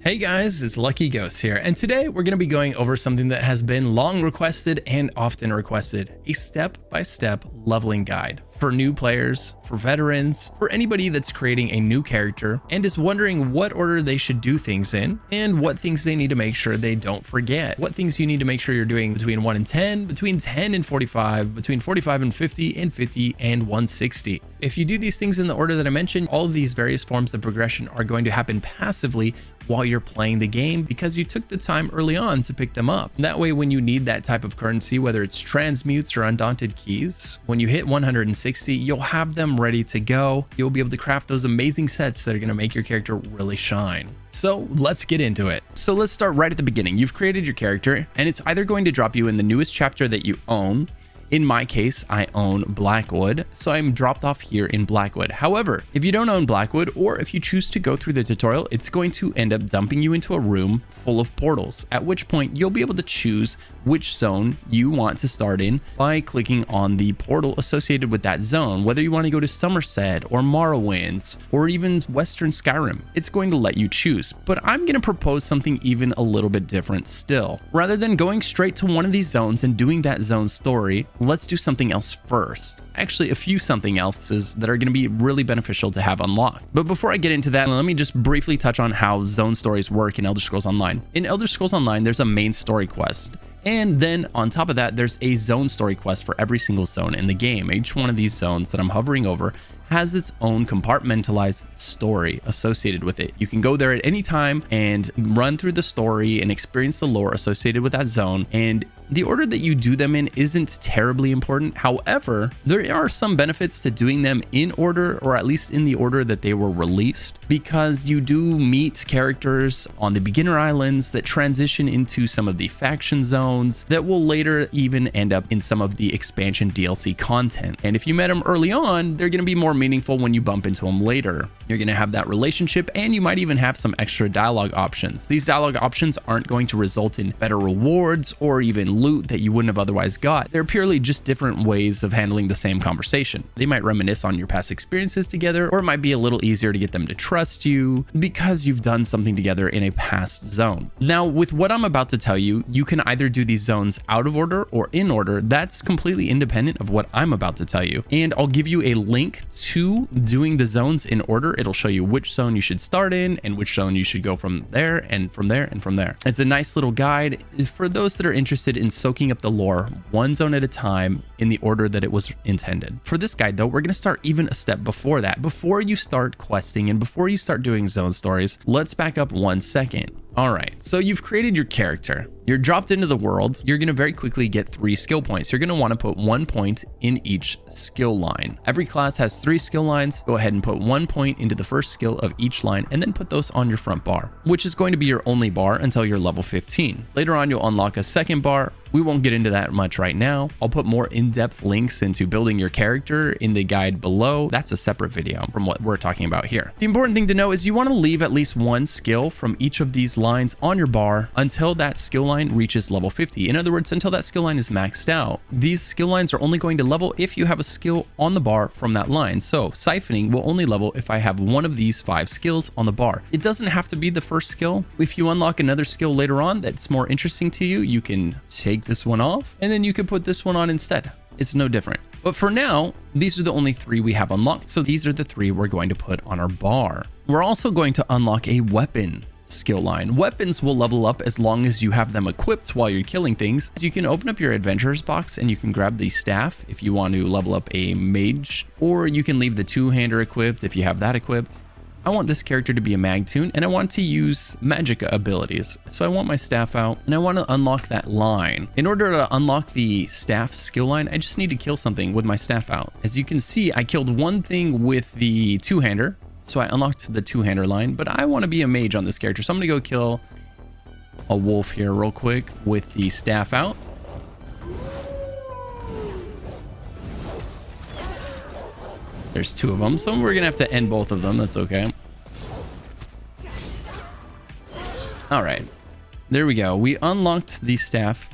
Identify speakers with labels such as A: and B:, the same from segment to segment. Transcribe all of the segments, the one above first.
A: Hey guys, it's Lucky Ghost here, and today we're going to be going over something that has been long requested and often requested, a step-by-step leveling guide for new players, for veterans, for anybody that's creating a new character and is wondering what order they should do things in and what things they need to make sure they don't forget, what things you need to make sure you're doing between 1 and 10, between 10 and 45, between 45 and 50, and 50 and 160. If you do these things in the order that I mentioned, all of these various forms of progression are going to happen passively while you're playing the game because you took the time early on to pick them up. That way, when you need that type of currency, whether it's transmutes or undaunted keys, when you hit 160, you'll have them ready to go. You'll be able to craft those amazing sets that are going to make your character really shine. So let's get into it. So let's start right at the beginning. You've created your character and it's either going to drop you in the newest chapter that you own. In my case, I own Blackwood, so I'm dropped off here in Blackwood. However, if you don't own Blackwood, or if you choose to go through the tutorial, it's going to end up dumping you into a room full of portals, at which point you'll be able to choose which zone you want to start in by clicking on the portal associated with that zone, whether you want to go to Somerset or Morrowind or even Western Skyrim. It's going to let you choose, but I'm going to propose something even a little bit different still. Rather than going straight to one of these zones and doing that zone story, let's do something else first. Actually, a few something else's that are going to be really beneficial to have unlocked. But before I get into that, let me just briefly touch on how zone stories work in Elder Scrolls Online. In Elder Scrolls Online, there's a main story quest. And then on top of that, there's a zone story quest for every single zone in the game. Each one of these zones that I'm hovering over has its own compartmentalized story associated with it. You can go there at any time and run through the story and experience the lore associated with that zone. And the order that you do them in isn't terribly important. However, there are some benefits to doing them in order, or at least in the order that they were released, because you do meet characters on the beginner islands that transition into some of the faction zones that will later even end up in some of the expansion DLC content. And if you met them early on, they're going to be more meaningful when you bump into them later. You're going to have that relationship, and you might even have some extra dialogue options. These dialogue options aren't going to result in better rewards or even loot that you wouldn't have otherwise got. They're purely just different ways of handling the same conversation. They might reminisce on your past experiences together, or it might be a little easier to get them to trust you because you've done something together in a past zone. Now, with what I'm about to tell you, you can either do these zones out of order or in order. That's completely independent of what I'm about to tell you. And I'll give you a link to doing the zones in order. It'll show you which zone you should start in and which zone you should go from there and from there and from there. It's a nice little guide for those that are interested in soaking up the lore one zone at a time in the order that it was intended. For this guide though, we're going to start even a step before that. Before you start questing and before you start doing zone stories, let's back up 1 second. All right, so you've created your character. You're dropped into the world. You're going to very quickly get 3 skill points. You're going to want to put 1 point in each skill line. Every class has 3 skill lines. Go ahead and put 1 point into the first skill of each line and then put those on your front bar, which is going to be your only bar until you're level 15. Later on, you'll unlock a second bar. We won't get into that much right now. I'll put more in-depth links into building your character in the guide below. That's a separate video from what we're talking about here. The important thing to know is you want to leave at least 1 skill from each of these lines on your bar until that skill line reaches level 50. In other words, until that skill line is maxed out. These skill lines are only going to level if you have a skill on the bar from that line. So siphoning will only level if I have one of these 5 skills on the bar. It doesn't have to be the first skill. If you unlock another skill later on that's more interesting to you, you can take this one off and then you can put this one on instead. It's no different. But for now, these are the only 3 we have unlocked. So these are the 3 we're going to put on our bar. We're also going to unlock a weapon skill line. Weapons will level up as long as you have them equipped while you're killing things. You can open up your adventurer's box and you can grab the staff if you want to level up a mage, or you can leave the 2-hander equipped if you have that equipped. I want this character to be a mag tune and I want to use magica abilities. So I want my staff out and I want to unlock that line. In order to unlock the staff skill line, I just need to kill something with my staff out. As you can see, I killed one thing with the 2-hander. So I unlocked the 2-hander line, but I want to be a mage on this character. So I'm going to go kill a wolf here real quick with the staff out. There's 2 of them, so we're going to have to end both of them. That's okay. All right. There we go. We unlocked the staff.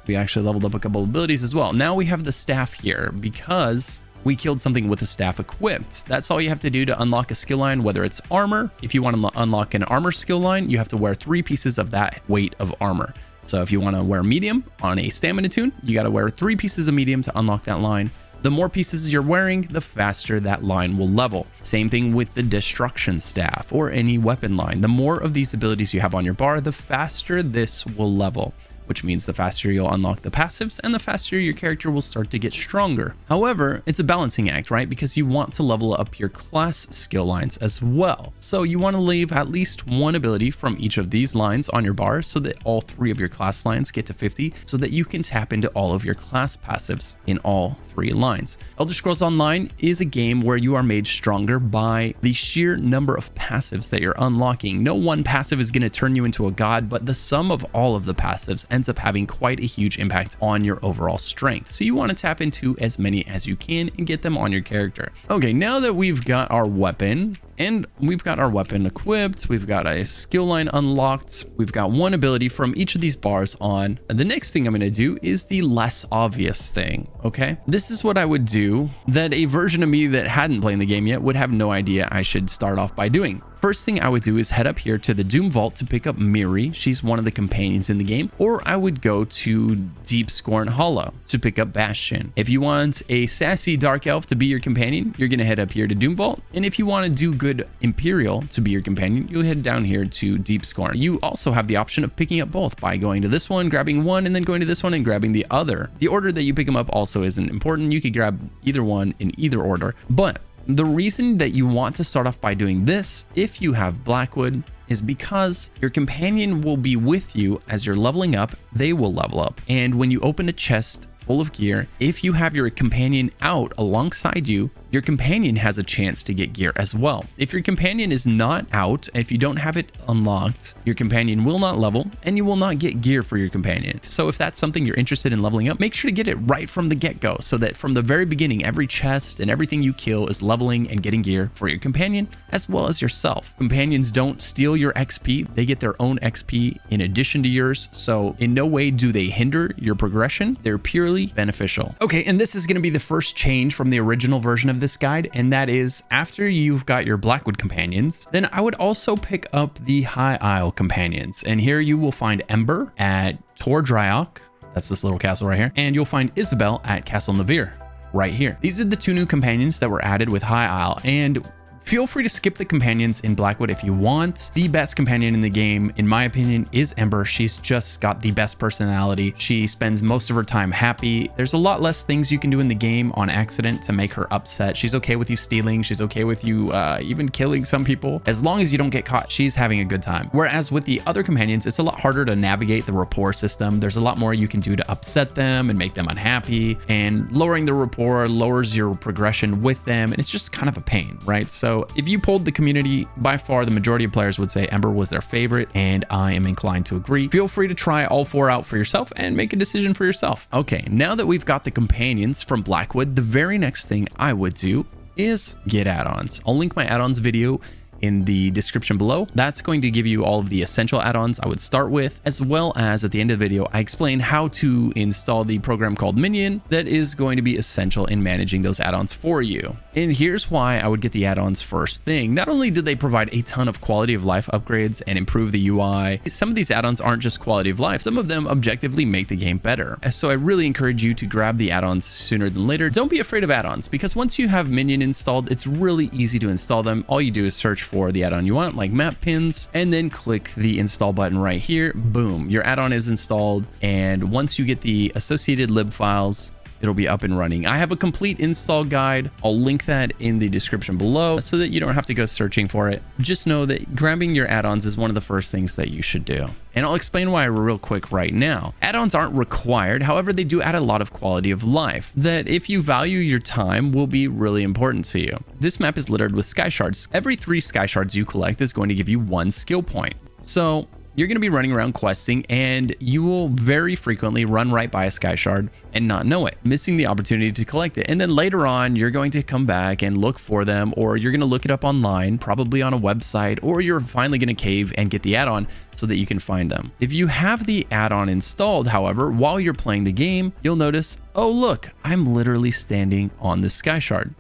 A: We actually leveled up a couple abilities as well. Now we have the staff here because we killed something with a staff equipped. That's all you have to do to unlock a skill line, whether it's armor. If you want to unlock an armor skill line, you have to wear 3 pieces of that weight of armor. So if you want to wear medium on a stamina tune, you got to wear 3 pieces of medium to unlock that line. The more pieces you're wearing, the faster that line will level. Same thing with the destruction staff or any weapon line. The more of these abilities you have on your bar, the faster this will level, which means the faster you'll unlock the passives and the faster your character will start to get stronger. However, it's a balancing act, right? Because you want to level up your class skill lines as well. So you want to leave at least 1 ability from each of these lines on your bar so that all 3 of your class lines get to 50 so that you can tap into all of your class passives in all 3 lines. Elder Scrolls Online is a game where you are made stronger by the sheer number of passives that you're unlocking. No one passive is going to turn you into a god, but the sum of all of the passives ends up having quite a huge impact on your overall strength. So you want to tap into as many as you can and get them on your character. Okay, now that we've got our weapon, and we've got our weapon equipped, we've got a skill line unlocked, we've got 1 ability from each of these bars on. And the next thing I'm going to do is the less obvious thing, okay? This is what I would do that a version of me that hadn't played the game yet would have no idea I should start off by doing. First thing I would do is head up here to the Doom Vault to pick up Miri. She's one of the companions in the game. Or I would go to Deep Scorn Hollow to pick up Bastion. If you want a sassy Dark Elf to be your companion, you're going to head up here to Doom Vault. And if you want to do good Imperial to be your companion, you'll head down here to Deep Scorn. You also have the option of picking up both by going to this one, grabbing one, and then going to this one and grabbing the other. The order that you pick them up also isn't important. You could grab either one in either order. But the reason that you want to start off by doing this, if you have Blackwood, is because your companion will be with you as you're leveling up. They will level up. And when you open a chest full of gear, if you have your companion out alongside you, your companion has a chance to get gear as well. If your companion is not out, if you don't have it unlocked, your companion will not level and you will not get gear for your companion. So if that's something you're interested in leveling up, make sure to get it right from the get-go so that from the very beginning, every chest and everything you kill is leveling and getting gear for your companion as well as yourself. Companions don't steal your XP. They get their own XP in addition to yours. So in no way do they hinder your progression. They're purely beneficial. Okay, and this is going to be the first change from the original version of this guide, and that is after you've got your Blackwood companions, then I would also pick up the High Isle companions. And here you will find Ember at Tor Dryok, that's this little castle right here, and you'll find Isabel at Castle Navir right here. These are the 2 new companions that were added with High Isle, and feel free to skip the companions in Blackwood if you want. The best companion in the game, in my opinion, is Ember. She's just got the best personality. She spends most of her time happy. There's a lot less things you can do in the game on accident to make her upset. She's okay with you stealing. She's okay with you even killing some people. As long as you don't get caught, she's having a good time. Whereas with the other companions, it's a lot harder to navigate the rapport system. There's a lot more you can do to upset them and make them unhappy. And lowering the rapport lowers your progression with them. And it's just kind of a pain, right? So if you polled the community, by far the majority of players would say Ember was their favorite, and I am inclined to agree. Feel free to try all 4 out for yourself and make a decision for yourself. Okay, now that we've got the companions from Blackwood, the very next thing I would do is get add-ons. I'll link my add-ons video in the description below. That's going to give you all of the essential add-ons I would start with, as well as at the end of the video, I explain how to install the program called Minion that is going to be essential in managing those add-ons for you. And here's why I would get the add-ons first thing. Not only do they provide a ton of quality of life upgrades and improve the UI, some of these add-ons aren't just quality of life. Some of them objectively make the game better. So I really encourage you to grab the add-ons sooner than later. Don't be afraid of add-ons, because once you have Minion installed, it's really easy to install them. All you do is search for the add-on you want, like map pins, and then click the install button right here. Boom, your add-on is installed. And once you get the associated lib files, it'll be up and running. I have a complete install guide. I'll link that in the description below so that you don't have to go searching for it. Just know that grabbing your add-ons is one of the first things that you should do. And I'll explain why real quick right now. Add-ons aren't required. However, they do add a lot of quality of life that, if you value your time, will be really important to you. This map is littered with sky shards. Every 3 sky shards you collect is going to give you 1 skill point. So you're going to be running around questing, and you will very frequently run right by a sky shard and not know it, missing the opportunity to collect it. And then later on, you're going to come back and look for them, or you're going to look it up online, probably on a website, or you're finally going to cave and get the add-on so that you can find them. If you have the add-on installed, however, while you're playing the game, you'll notice, oh look, I'm literally standing on the sky shard.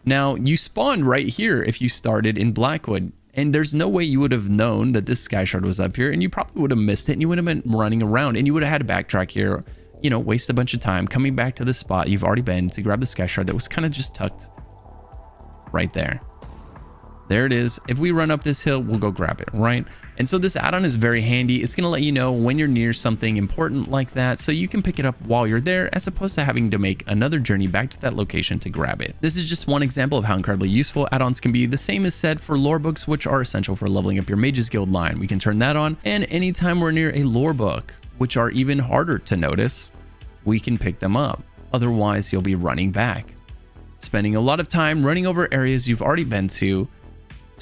A: Now, you spawned right here if you started in Blackwood, and there's no way you would have known that this sky shard was up here, and you probably would have missed it, and you would have been running around, and you would have had to backtrack here, you know, waste a bunch of time coming back to the spot you've already been to grab the sky shard that was kind of just tucked right there. There it is. If we run up this hill, we'll go grab it, right? And so this add-on is very handy. It's going to let you know when you're near something important like that, so you can pick it up while you're there, as opposed to having to make another journey back to that location to grab it. This is just one example of how incredibly useful add-ons can be. The same is said for lore books, which are essential for leveling up your Mages Guild line. We can turn that on, and anytime we're near a lore book, which are even harder to notice, we can pick them up. Otherwise, you'll be running back, spending a lot of time running over areas you've already been to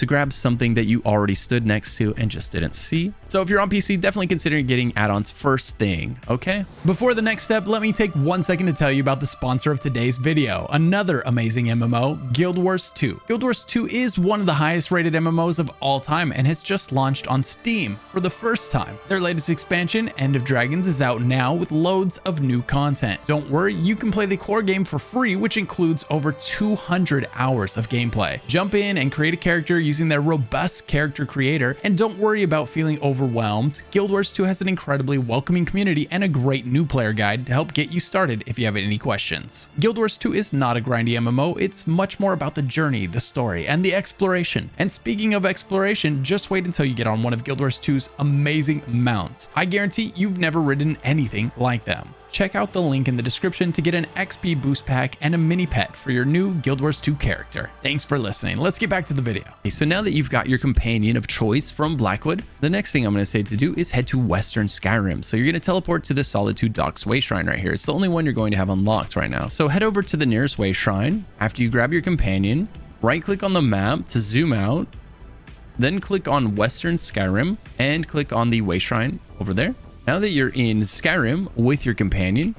A: grab something that you already stood next to and just didn't see. So if you're on PC, definitely consider getting add-ons first thing, okay? Before the next step, let me take 1 second to tell you about the sponsor of today's video, another amazing MMO, Guild Wars 2. Guild Wars 2 is one of the highest rated MMOs of all time and has just launched on Steam for the first time. Their latest expansion, End of Dragons, is out now with loads of new content. Don't worry, you can play the core game for free, which includes over 200 hours of gameplay. Jump in and create a character using their robust character creator, and don't worry about feeling overwhelmed. Guild Wars 2 has an incredibly welcoming community and a great new player guide to help get you started if you have any questions. Guild Wars 2 is not a grindy MMO, it's much more about the journey, the story, and the exploration. And speaking of exploration, just wait until you get on one of Guild Wars 2's amazing mounts. I guarantee you've never ridden anything like them. Check out the link in the description to get an XP boost pack and a mini pet for your new Guild Wars 2 character. Thanks for listening. Let's get back to the video. Okay, so now that you've got your companion of choice from Blackwood, the next thing I'm going to say to do is head to Western Skyrim. So you're going to teleport to the Solitude Docks Way Shrine right here. It's the only one you're going to have unlocked right now. So head over to the nearest Way Shrine. After you grab your companion, right click on the map to zoom out, then click on Western Skyrim and click on the Way Shrine over there. Now that you're in Skyrim with your companion,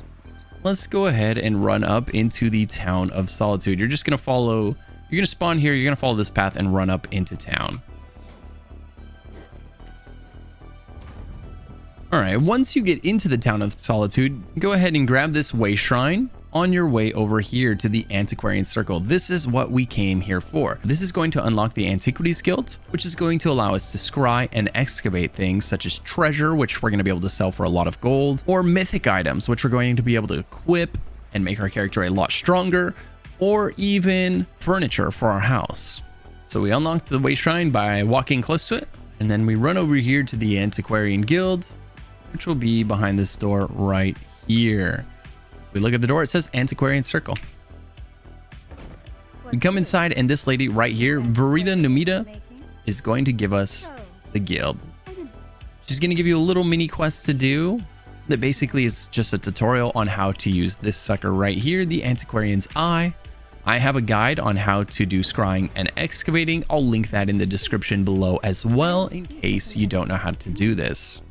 A: let's go ahead and run up into the town of Solitude. You're just going to follow, you're going to spawn here, you're going to follow this path and run up into town. All right, once you get into the town of Solitude, go ahead and grab this Way Shrine on your way over here to the Antiquarian Circle. This is what we came here for. This is going to unlock the Antiquities Guild, which is going to allow us to scry and excavate things such as treasure, which we're going to be able to sell for a lot of gold, or mythic items, which we're going to be able to equip and make our character a lot stronger, or even furniture for our house. So we unlocked the Way Shrine by walking close to it, and then we run over here to the Antiquarian Guild, which will be behind this door right here. We look at the door, it says Antiquarian Circle. We come inside, and this lady right here, Verita Numita, is going to give us the guild. She's going to give you a little mini quest to do that basically is just a tutorial on how to use this sucker right here, the Antiquarian's Eye. I have a guide on how to do scrying and excavating. I'll link that in the description below as well in case you don't know how to do this.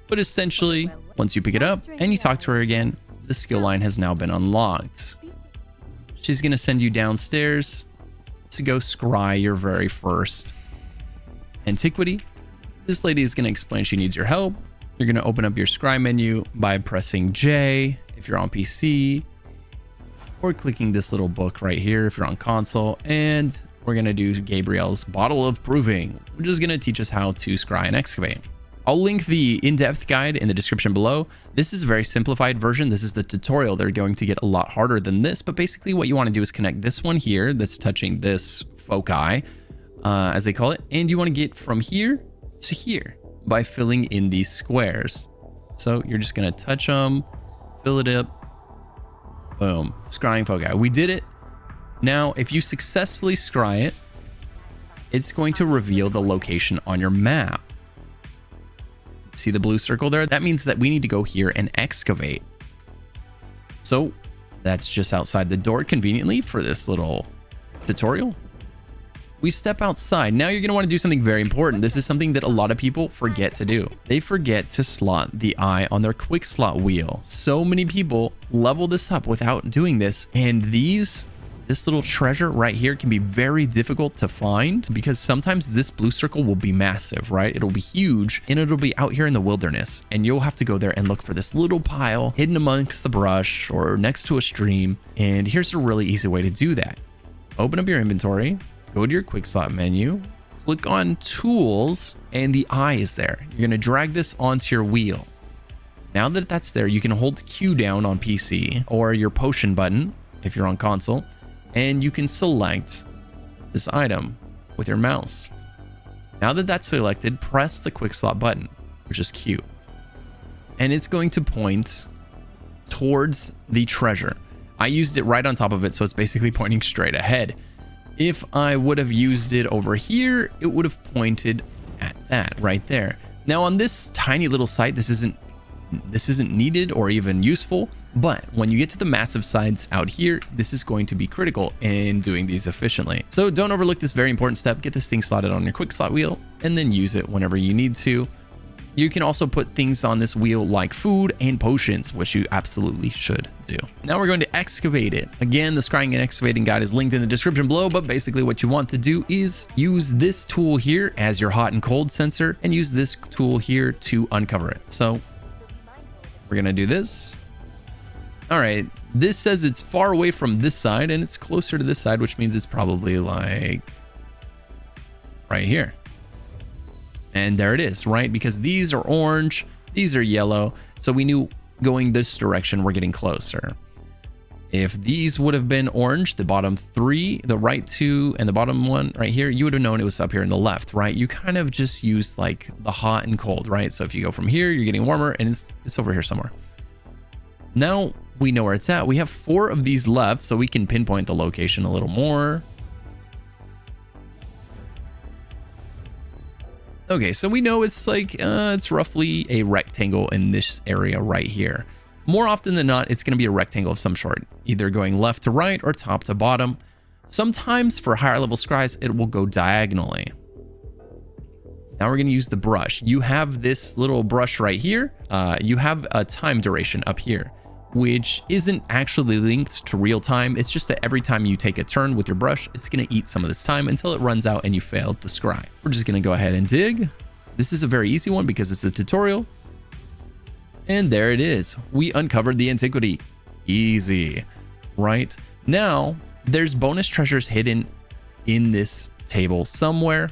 A: But essentially, once you pick it up and you talk to her again, the skill line has now been unlocked. She's going to send you downstairs to go scry your very first antiquity. This lady is going to explain she needs your help. You're going to open up your scry menu by pressing J if you're on PC, or clicking this little book right here if you're on console. And we're going to do Gabriel's Bottle of Proving, which is going to teach us how to scry and excavate. I'll link the in-depth guide in the description below. This is a very simplified version. This is the tutorial. They're going to get a lot harder than this, but basically what you want to do is connect this one here that's touching this foci, as they call it, and you want to get from here to here by filling in these squares. So you're just going to touch them, fill it up, boom, scrying foci. We did it. Now, if you successfully scry it, it's going to reveal the location on your map. See the blue circle there? That means that we need to go here and excavate. So that's just outside the door conveniently for this little tutorial. we step outside. Now you're going to want to do something very important. This is something that a lot of people forget to do. They forget to slot the eye on their quick slot wheel. So many people level this up without doing this. And this little treasure right here can be very difficult to find because sometimes this blue circle will be massive, right? It'll be huge and it'll be out here in the wilderness and you'll have to go there and look for this little pile hidden amongst the brush or next to a stream. And here's a really easy way to do that. Open up your inventory, go to your quick slot menu, click on tools, and the eye is there. You're going to drag this onto your wheel. Now that that's there, you can hold Q down on PC or your potion button if you're on console, and you can select this item with your mouse. Now that that's selected, press the quick slot button, which is Q, and it's going to point towards the treasure. I used it right on top of it, so it's basically pointing straight ahead. If I would have used it over here, it would have pointed at that right there. Now on this tiny little site, this isn't needed or even useful, but when you get to the massive sites out here, this is going to be critical in doing these efficiently. So don't overlook this very important step. Get this thing slotted on your quick slot wheel and then use it whenever you need to. You can also put things on this wheel like food and potions, which you absolutely should do. Now we're going to excavate it. Again, the scrying and excavating guide is linked in the description below, but basically what you want to do is use this tool here as your hot and cold sensor and use this tool here to uncover it. So we're going to do this. All right, this says it's far away from this side and it's closer to this side, which means it's probably like right here. And there it is, right? Because these are orange, these are yellow. So we knew going this direction, we're getting closer. If these would have been orange, the bottom three, the right two, and the bottom one right here, you would have known it was up here in the left, right? You kind of just use like the hot and cold, right? So if you go from here, you're getting warmer and it's over here somewhere. Now we know where it's at. We have 4 of these left, so we can pinpoint the location a little more. Okay, so we know it's like, it's roughly a rectangle in this area right here. More often than not, it's going to be a rectangle of some sort, either going left to right or top to bottom. Sometimes for higher level scries, it will go diagonally. Now we're going to use the brush. You have this little brush right here. You have a time duration up here, which isn't actually linked to real time. It's just that every time you take a turn with your brush, it's going to eat some of this time until it runs out and you failed the scry. We're just going to go ahead and dig. This is a very easy one because it's a tutorial. And there it is. We uncovered the antiquity. Easy, right? Now, there's bonus treasures hidden in this table somewhere.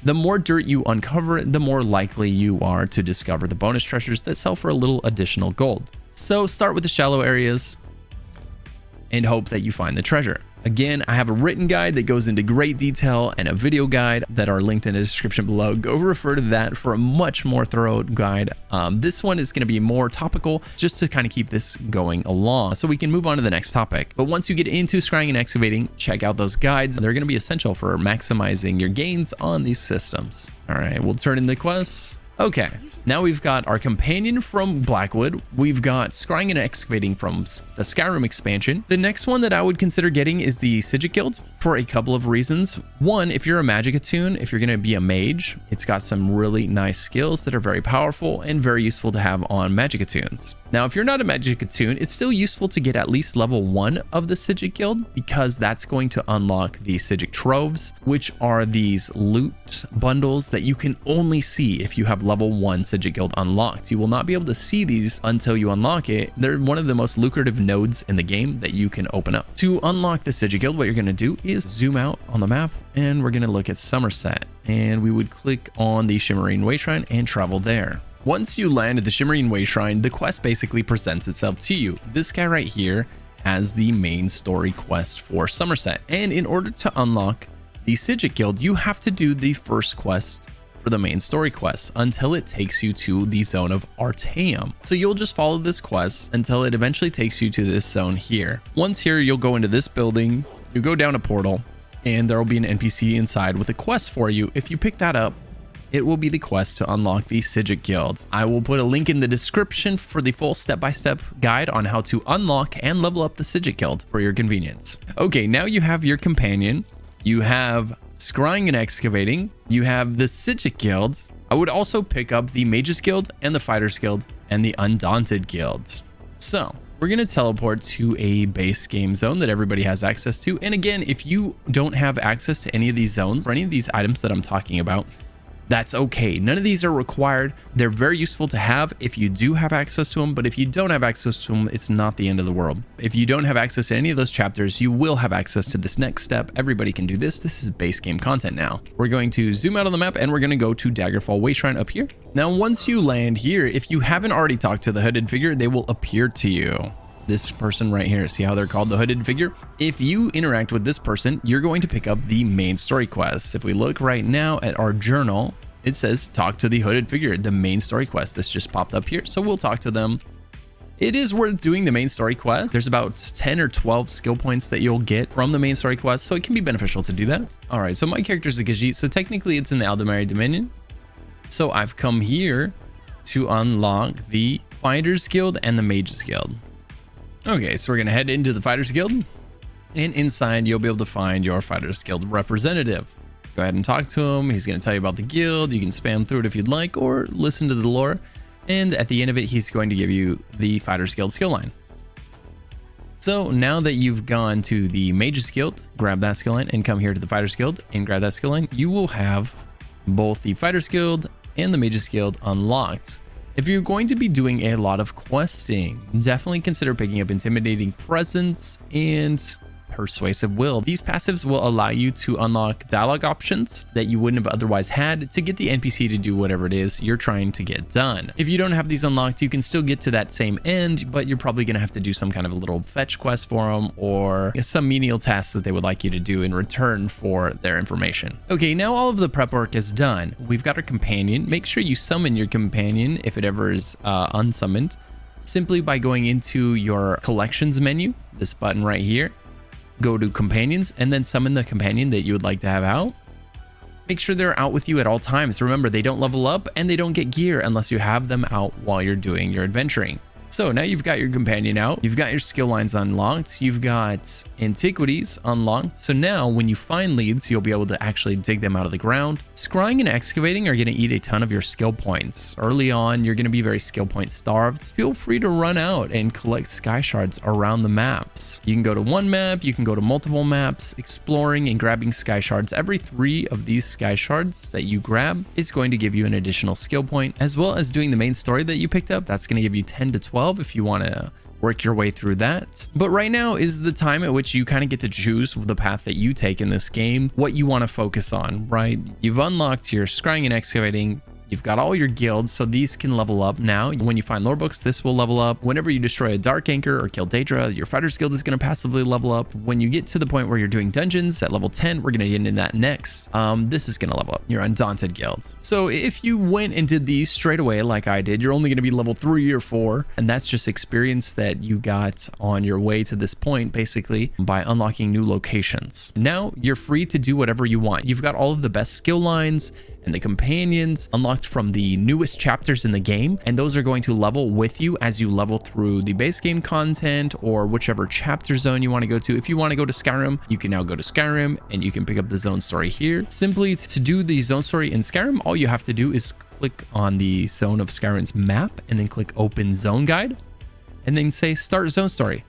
A: The more dirt you uncover, the more likely you are to discover the bonus treasures that sell for a little additional gold. So start with the shallow areas and hope that you find the treasure. Again, I have a written guide that goes into great detail and a video guide that are linked in the description below. Go refer to that for a much more thorough guide. This one is going to be more topical just to kind of keep this going along so we can move on to the next topic. But once you get into scrying and excavating, check out those guides. They're going to be essential for maximizing your gains on these systems. All right, we'll turn in the quests. Okay, now we've got our companion from Blackwood. We've got scrying and excavating from the Skyrim expansion. The next one that I would consider getting is the Sigil Guild for a couple of reasons. One, if you're a magic attune, if you're going to be a mage, it's got some really nice skills that are very powerful and very useful to have on magic attunes. Now, if you're not a magic attune, it's still useful to get at least level 1 of the Sigil Guild because that's going to unlock the Sigil Troves, which are these loot bundles that you can only see if you have level 1 Sigil Guild unlocked. You will not be able to see these until you unlock it. They're one of the most lucrative nodes in the game that you can open up. To unlock the Sigil Guild, what you're going to do is zoom out on the map and we're going to look at Somerset, and we would click on the Shimmering Way Shrine and travel there. Once you land at the Shimmering Way Shrine, the quest basically presents itself to you. This guy right here has the main story quest for Somerset, and in order to unlock the Sigil Guild, you have to do the first quest for the main story quest until it takes you to the zone of Artaeum. So you'll just follow this quest until it eventually takes you to this zone here. Once here, you'll go into this building, you go down a portal, and there will be an NPC inside with a quest for you. If you pick that up, it will be the quest to unlock the Sigil Guild. I will put a link in the description for the full step-by-step guide on how to unlock and level up the Sigil Guild for your convenience. Okay, now you have your companion. You have Scrying and Excavating, you have the Sijic Guild. I would also pick up the Mages Guild and the Fighters Guild and the Undaunted Guild. So we're going to teleport to a base game zone that everybody has access to. And again, if you don't have access to any of these zones or any of these items that I'm talking about, that's okay. None of these are required. They're very useful to have if you do have access to them, but if you don't have access to them, it's not the end of the world. If you don't have access to any of those chapters, you will have access to this next step. Everybody can do this. This is base game content now. We're going to zoom out on the map and we're going to go to Daggerfall Wayshrine up here. Now, once you land here, if you haven't already talked to the hooded figure, they will appear to you. This person right here, see how they're called the hooded figure? If you interact with this person, you're going to pick up the main story quest. If we look right now at our journal, it says talk to the hooded figure, the main story quest. This just popped up here, so we'll talk to them. It is worth doing the main story quest. There's about 10 or 12 skill points that you'll get from the main story quest, so it can be beneficial to do that. All right, so my character's a Khajiit, so technically it's in the Aldemari Dominion. So I've come here to unlock the Fighters Guild and the Mages Guild. Okay, so we're going to head into the Fighters Guild, and inside you'll be able to find your Fighters Guild representative. Go ahead and talk to him. He's going to tell you about the guild. You can spam through it if you'd like, or listen to the lore. And at the end of it, he's going to give you the Fighters Guild skill line. So now that you've gone to the Mages Guild, grab that skill line and come here to the Fighters Guild and grab that skill line, you will have both the Fighters Guild and the Mages Guild unlocked. If you're going to be doing a lot of questing, definitely consider picking up Intimidating Presence and Persuasive Will. These passives will allow you to unlock dialogue options that you wouldn't have otherwise had to get the NPC to do whatever it is you're trying to get done. If you don't have these unlocked, you can still get to that same end, but you're probably going to have to do some kind of a little fetch quest for them or some menial tasks that they would like you to do in return for their information. Okay, now all of the prep work is done. We've got our companion. Make sure you summon your companion if it ever is unsummoned, simply by going into your collections menu, this button right here. Go to companions and then summon the companion that you would like to have out. Make sure they're out with you at all times. Remember, they don't level up and they don't get gear unless you have them out while you're doing your adventuring. So now you've got your companion out, you've got your skill lines unlocked, you've got antiquities unlocked. So now when you find leads, you'll be able to actually dig them out of the ground. Scrying and excavating are going to eat a ton of your skill points. Early on, you're going to be very skill point starved. Feel free to run out and collect sky shards around the maps. You can go to one map, you can go to multiple maps, exploring and grabbing sky shards. Every 3 of these sky shards that you grab is going to give you an additional skill point, as well as doing the main story that you picked up. That's going to give you 10 to 12 if you want to work your way through that. But right now is the time at which you kind of get to choose the path that you take in this game, what you want to focus on, right? You've unlocked your scrying and excavating. You've got all your guilds, so these can level up now. When you find lore books, this will level up. Whenever you destroy a Dark Anchor or kill Daedra, your Fighters Guild is going to passively level up. When you get to the point where you're doing dungeons at level 10, we're going to get into that next. This is going to level up your Undaunted Guild. So if you went and did these straight away like I did, you're only going to be level 3 or 4, and that's just experience that you got on your way to this point, basically, by unlocking new locations. Now you're free to do whatever you want. You've got all of the best skill lines and the companions unlocked from the newest chapters in the game, and those are going to level with you as you level through the base game content or whichever chapter zone you want to go to. If you want to go to Skyrim, you can now go to Skyrim and you can pick up the zone story here. Simply to do the zone story in Skyrim, all you have to do is click on the zone of Skyrim's map and then click open zone guide and then say start zone story.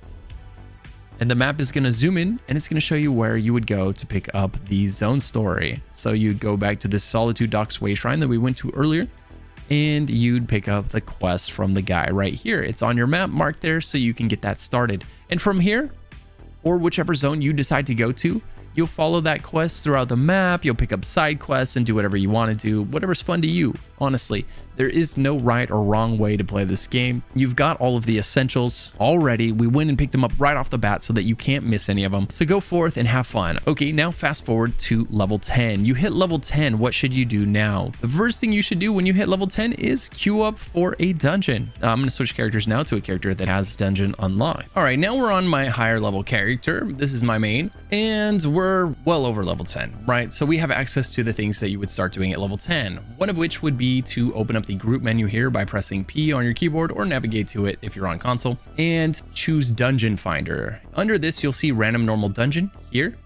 A: And the map is going to zoom in and it's going to show you where you would go to pick up the zone story. So you'd go back to this Solitude Docks Wayshrine that we went to earlier, and you'd pick up the quest from the guy right here. It's on your map marked there so you can get that started. And from here, or whichever zone you decide to go to, you'll follow that quest throughout the map. You'll pick up side quests and do whatever you want to do, whatever's fun to you. Honestly, there is no right or wrong way to play this game. You've got all of the essentials already. We went and picked them up right off the bat so that you can't miss any of them. So go forth and have fun. Okay, now fast forward to level 10. You hit level 10. What should you do now? The first thing you should do when you hit level 10 is queue up for a dungeon. I'm going to switch characters now to a character that has dungeon unlocked. All right, now we're on my higher level character. This is my main, and we're well over level 10, right? So we have access to the things that you would start doing at level 10, one of which would be to open up the group menu here by pressing P on your keyboard or navigate to it if you're on console and choose Dungeon Finder. Under this, you'll see Random Normal Dungeon here.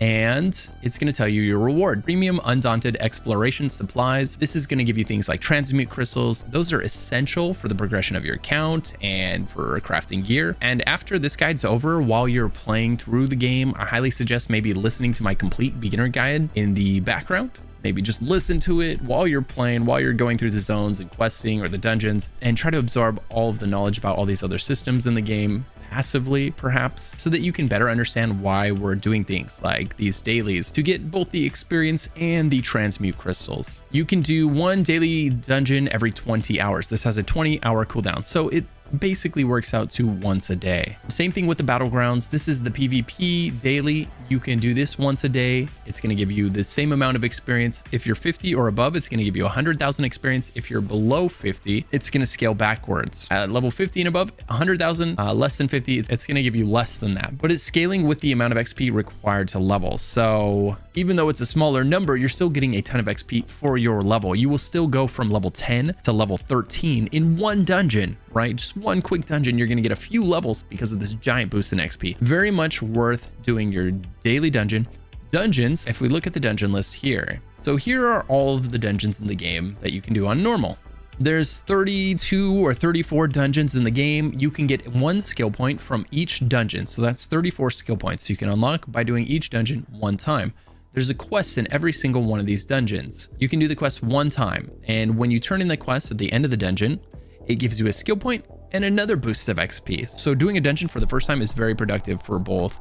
A: and it's going to tell you your reward. Premium Undaunted Exploration Supplies. This is going to give you things like transmute crystals. Those are essential for the progression of your account and for crafting gear. And after this guide's over, while you're playing through the game, I highly suggest maybe listening to my complete beginner guide in the background. Maybe just listen to it while you're playing, while you're going through the zones and questing or the dungeons, and try to absorb all of the knowledge about all these other systems in the game passively, perhaps, so that you can better understand why we're doing things like these dailies to get both the experience and the transmute crystals. You can do one daily dungeon every 20 hours. This has a 20-hour cooldown, so it basically works out to once a day. Same thing with the battlegrounds. This is the PvP daily. You can do this once a day. It's going to give you the same amount of experience. If you're 50 or above, it's going to give you 100,000 experience. If you're below 50, it's going to scale backwards. At level 50 and above, 100,000. Less than 50, it's going to give you less than that. But it's scaling with the amount of XP required to level. So even though it's a smaller number, you're still getting a ton of XP for your level. You will still go from level 10 to level 13 in one dungeon, right? Just one quick dungeon, you're going to get a few levels because of this giant boost in XP. Very much worth doing your daily dungeon. Dungeons, if we look at the dungeon list here, so here are all of the dungeons in the game that you can do on normal. There's 32 or 34 dungeons in the game. You can get 1 skill point from each dungeon. So that's 34 skill points you can unlock by doing each dungeon one time. There's a quest in every single one of these dungeons. You can do the quest one time, and when you turn in the quest at the end of the dungeon, it gives you a skill point and another boost of XP. So doing a dungeon for the first time is very productive for both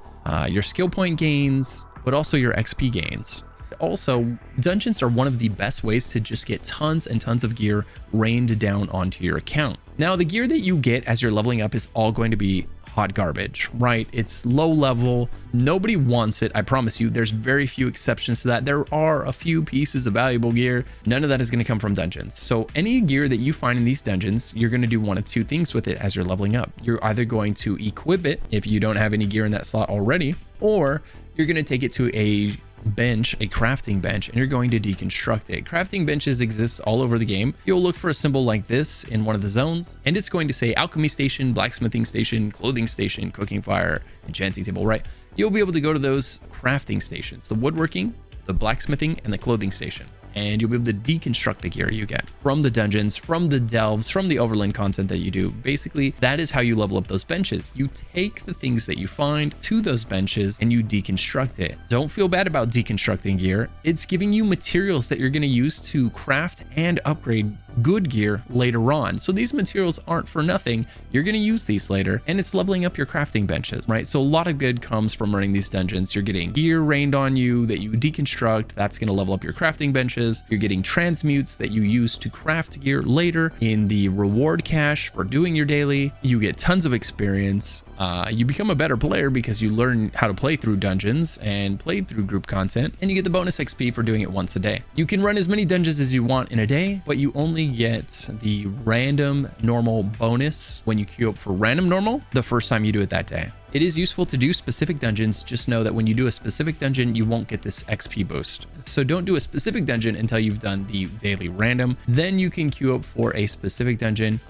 A: your skill point gains, but also your XP gains. Also, dungeons are one of the best ways to just get tons and tons of gear rained down onto your account. Now, the gear that you get as you're leveling up is all going to be hot garbage, right? It's low level. Nobody wants it. I promise you, there's very few exceptions to that. There are a few pieces of valuable gear. None of that is going to come from dungeons. So any gear that you find in these dungeons, you're going to do one of two things with it as you're leveling up. You're either going to equip it if you don't have any gear in that slot already, or you're going to take it to a bench, a crafting bench, and you're going to deconstruct it. Crafting benches exist all over the game. You'll look for a symbol like this in one of the zones, and it's going to say alchemy station, blacksmithing station, clothing station, cooking fire, enchanting table, right? You'll be able to go to those crafting stations, the woodworking, the blacksmithing, and the clothing station. And you'll be able to deconstruct the gear you get from the dungeons, from the delves, from the overland content that you do. Basically, that is how you level up those benches. You take the things that you find to those benches and you deconstruct it. Don't feel bad about deconstructing gear. It's giving you materials that you're going to use to craft and upgrade good gear later on. So these materials aren't for nothing. You're going to use these later, and it's leveling up your crafting benches, right? So a lot of good comes from running these dungeons. You're getting gear rained on you that you deconstruct. That's going to level up your crafting benches. You're getting transmutes that you use to craft gear later in the reward cache for doing your daily. You get tons of experience. You become a better player because you learn how to play through dungeons and play through group content, and you get the bonus XP for doing it once a day. You can run as many dungeons as you want in a day, but you only get the random normal bonus when you queue up for random normal the first time you do it that day. It is useful to do specific dungeons. Just know that when you do a specific dungeon, you won't get this XP boost. So don't do a specific dungeon until you've done the daily random. Then you can queue up for a specific dungeon.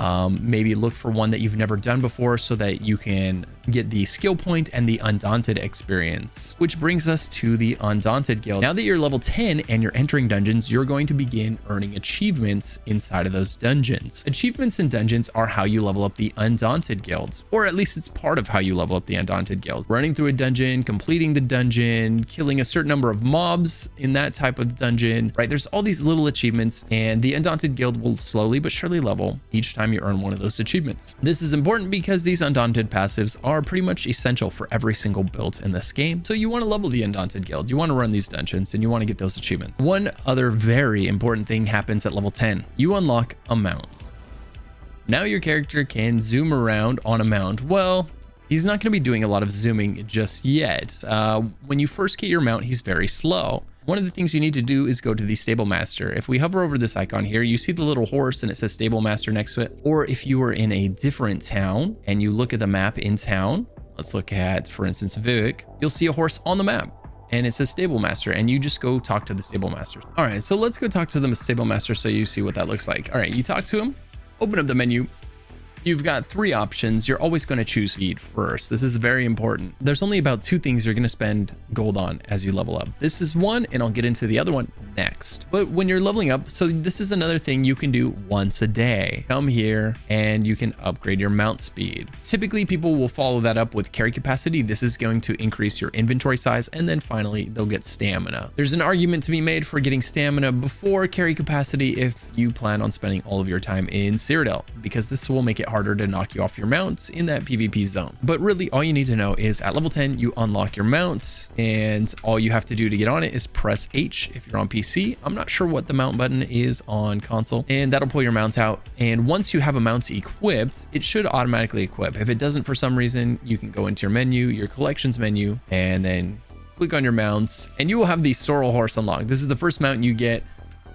A: Maybe look for one that you've never done before so that you can get the skill point and the Undaunted experience, which brings us to the Undaunted Guild. Now that you're level 10 and you're entering dungeons, you're going to begin earning achievements inside of those dungeons. Achievements in dungeons are how you level up the Undaunted Guild, or at least it's part of how you level up the Undaunted Guild. Running through a dungeon, completing the dungeon, killing a certain number of mobs in that type of dungeon, right? There's all these little achievements, and the Undaunted Guild will slowly but surely level each time you earn one of those achievements. This is important because these Undaunted passives are pretty much essential for every single build in this game. So you want to level the Undaunted Guild, you want to run these dungeons, and you want to get those achievements. One other very important thing happens at level 10. You unlock a mount. Now your character can zoom around on a mount. Well, he's not going to be doing a lot of zooming just yet. When you first get your mount, he's very slow. One of the things you need to do is go to the Stable Master. If we hover over this icon here, you see the little horse and it says Stable Master next to it. Or if you are in a different town and you look at the map in town, let's look at, for instance, Vivek, you'll see a horse on the map and it says Stable Master, and you just go talk to the Stable Master. All right, so let's go talk to the Stable Master so you see what that looks like. All right, you talk to him, open up the menu, You've got 3 options. You're always going to choose speed first. This is very important. There's only about 2 things you're going to spend gold on as you level up. This is one, and I'll get into the other one next. But when you're leveling up, so this is another thing you can do once a day. Come here and you can upgrade your mount speed. Typically, people will follow that up with carry capacity. This is going to increase your inventory size, and then finally they'll get stamina. There's an argument to be made for getting stamina before carry capacity if you plan on spending all of your time in Cyrodiil, because this will make it harder to knock you off your mounts in that PvP zone. But really, all you need to know is at level 10, you unlock your mounts, and all you have to do to get on it is press H if you're on PC. I'm not sure what the mount button is on console, and that'll pull your mount out. And once you have a mount equipped, it should automatically equip. If it doesn't for some reason, you can go into your menu, your collections menu, and then click on your mounts, and you will have the sorrel horse unlocked. This is the first mount you get.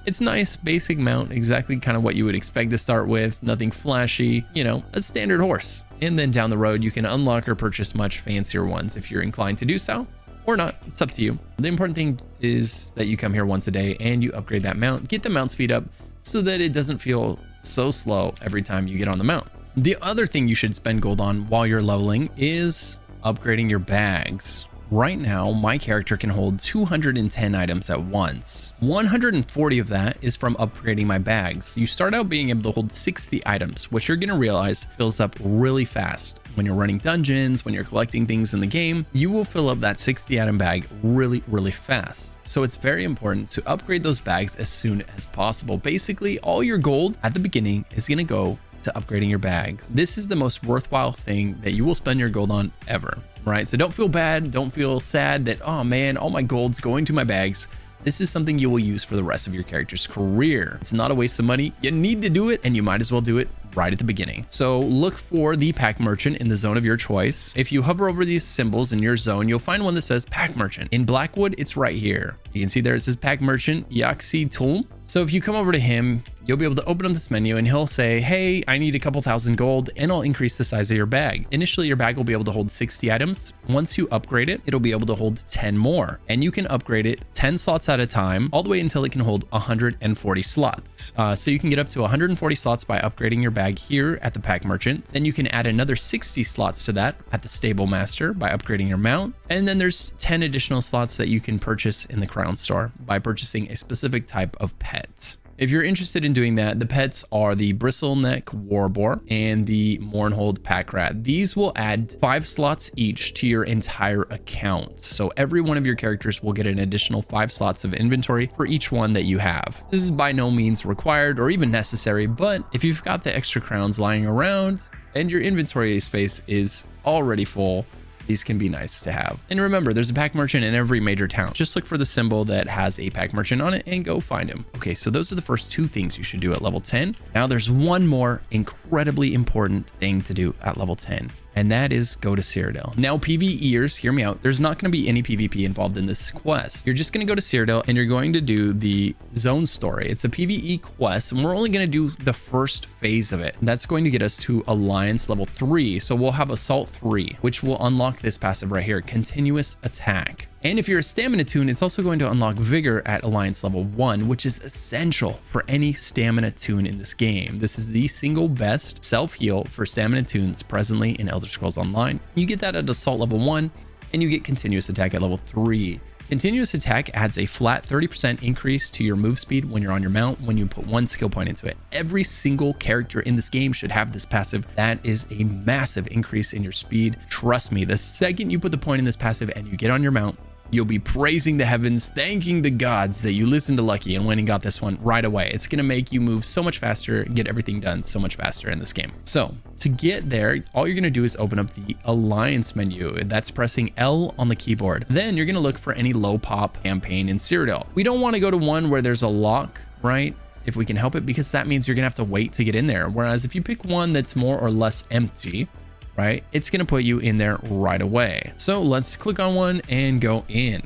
A: It's nice, basic mount, exactly kind of what you would expect to start with. Nothing flashy, you know, a standard horse. And then down the road, you can unlock or purchase much fancier ones if you're inclined to do so, or not. It's up to you. The important thing is that you come here once a day and you upgrade that mount, get the mount speed up so that it doesn't feel so slow every time you get on the mount. The other thing you should spend gold on while you're leveling is upgrading your bags. Right now, my character can hold 210 items at once. 140 of that is from upgrading my bags. You start out being able to hold 60 items, which you're gonna realize fills up really fast. When you're running dungeons, when you're collecting things in the game, you will fill up that 60 item bag really fast. So it's very important to upgrade those bags as soon as possible. Basically, all your gold at the beginning is gonna go to upgrading your bags. This is the most worthwhile thing that you will spend your gold on ever, right? So don't feel bad, don't feel sad that, oh man, all my gold's going to my bags. This is something you will use for the rest of your character's career. It's not a waste of money. You need to do it, and you might as well do it right at the beginning. So look for the pack merchant in the zone of your choice. If you hover over these symbols in your zone, you'll find one that says pack merchant. In Blackwood, it's right here. You can see there it says pack merchant Yaxi Tulm. So if you come over to him, you'll be able to open up this menu and he'll say, hey, I need a couple thousand gold and I'll increase the size of your bag. Initially, your bag will be able to hold 60 items. Once you upgrade it, it'll be able to hold 10 more, and you can upgrade it 10 slots at a time, all the way until it can hold 140 slots. So you can get up to 140 slots by upgrading your bag here at the pack merchant. Then you can add another 60 slots to that at the stable master by upgrading your mount. And then there's 10 additional slots that you can purchase in the crown store by purchasing a specific type of pet. If you're interested in doing that, the pets are the bristleneck warboar and the mournhold pack rat. These will add 5 slots each to your entire account. So every one of your characters will get an additional 5 slots of inventory for each one that you have. This is by no means required or even necessary, but if you've got the extra crowns lying around and your inventory space is already full, these can be nice to have. And remember, there's a pack merchant in every major town. Just look for the symbol that has a pack merchant on it and go find him. Okay, so those are the first 2 things you should do at level 10. Now there's one more incredibly important thing to do at level 10. And that is go to Cyrodiil. Now, PvEers, hear me out. There's not going to be any PvP involved in this quest. You're just going to go to Cyrodiil and you're going to do the zone story. It's a PvE quest, and we're only going to do the first phase of it. And that's going to get us to Alliance level 3. So we'll have Assault 3, which will unlock this passive right here, Continuous Attack. And if you're a stamina toon, it's also going to unlock Vigor at Alliance level 1, which is essential for any stamina toon in this game. This is the single best self-heal for stamina toons presently in Elder Scrolls Online. You get that at Assault level 1, and you get Continuous Attack at level 3. Continuous Attack adds a flat 30% increase to your move speed when you're on your mount when you put 1 skill point into it. Every single character in this game should have this passive. That is a massive increase in your speed. Trust me, the second you put the point in this passive and you get on your mount, you'll be praising the heavens, thanking the gods that you listened to Lucky and went and got this one right away. It's going to make you move so much faster, get everything done so much faster in this game. So to get there, all you're going to do is open up the Alliance menu. That's pressing L on the keyboard. Then you're going to look for any low pop campaign in Cyrodiil. We don't want to go to one where there's a lock, right? If we can help it, because that means you're going to have to wait to get in there. Whereas if you pick one that's more or less empty, right, it's going to put you in there right away. So let's click on one and go in.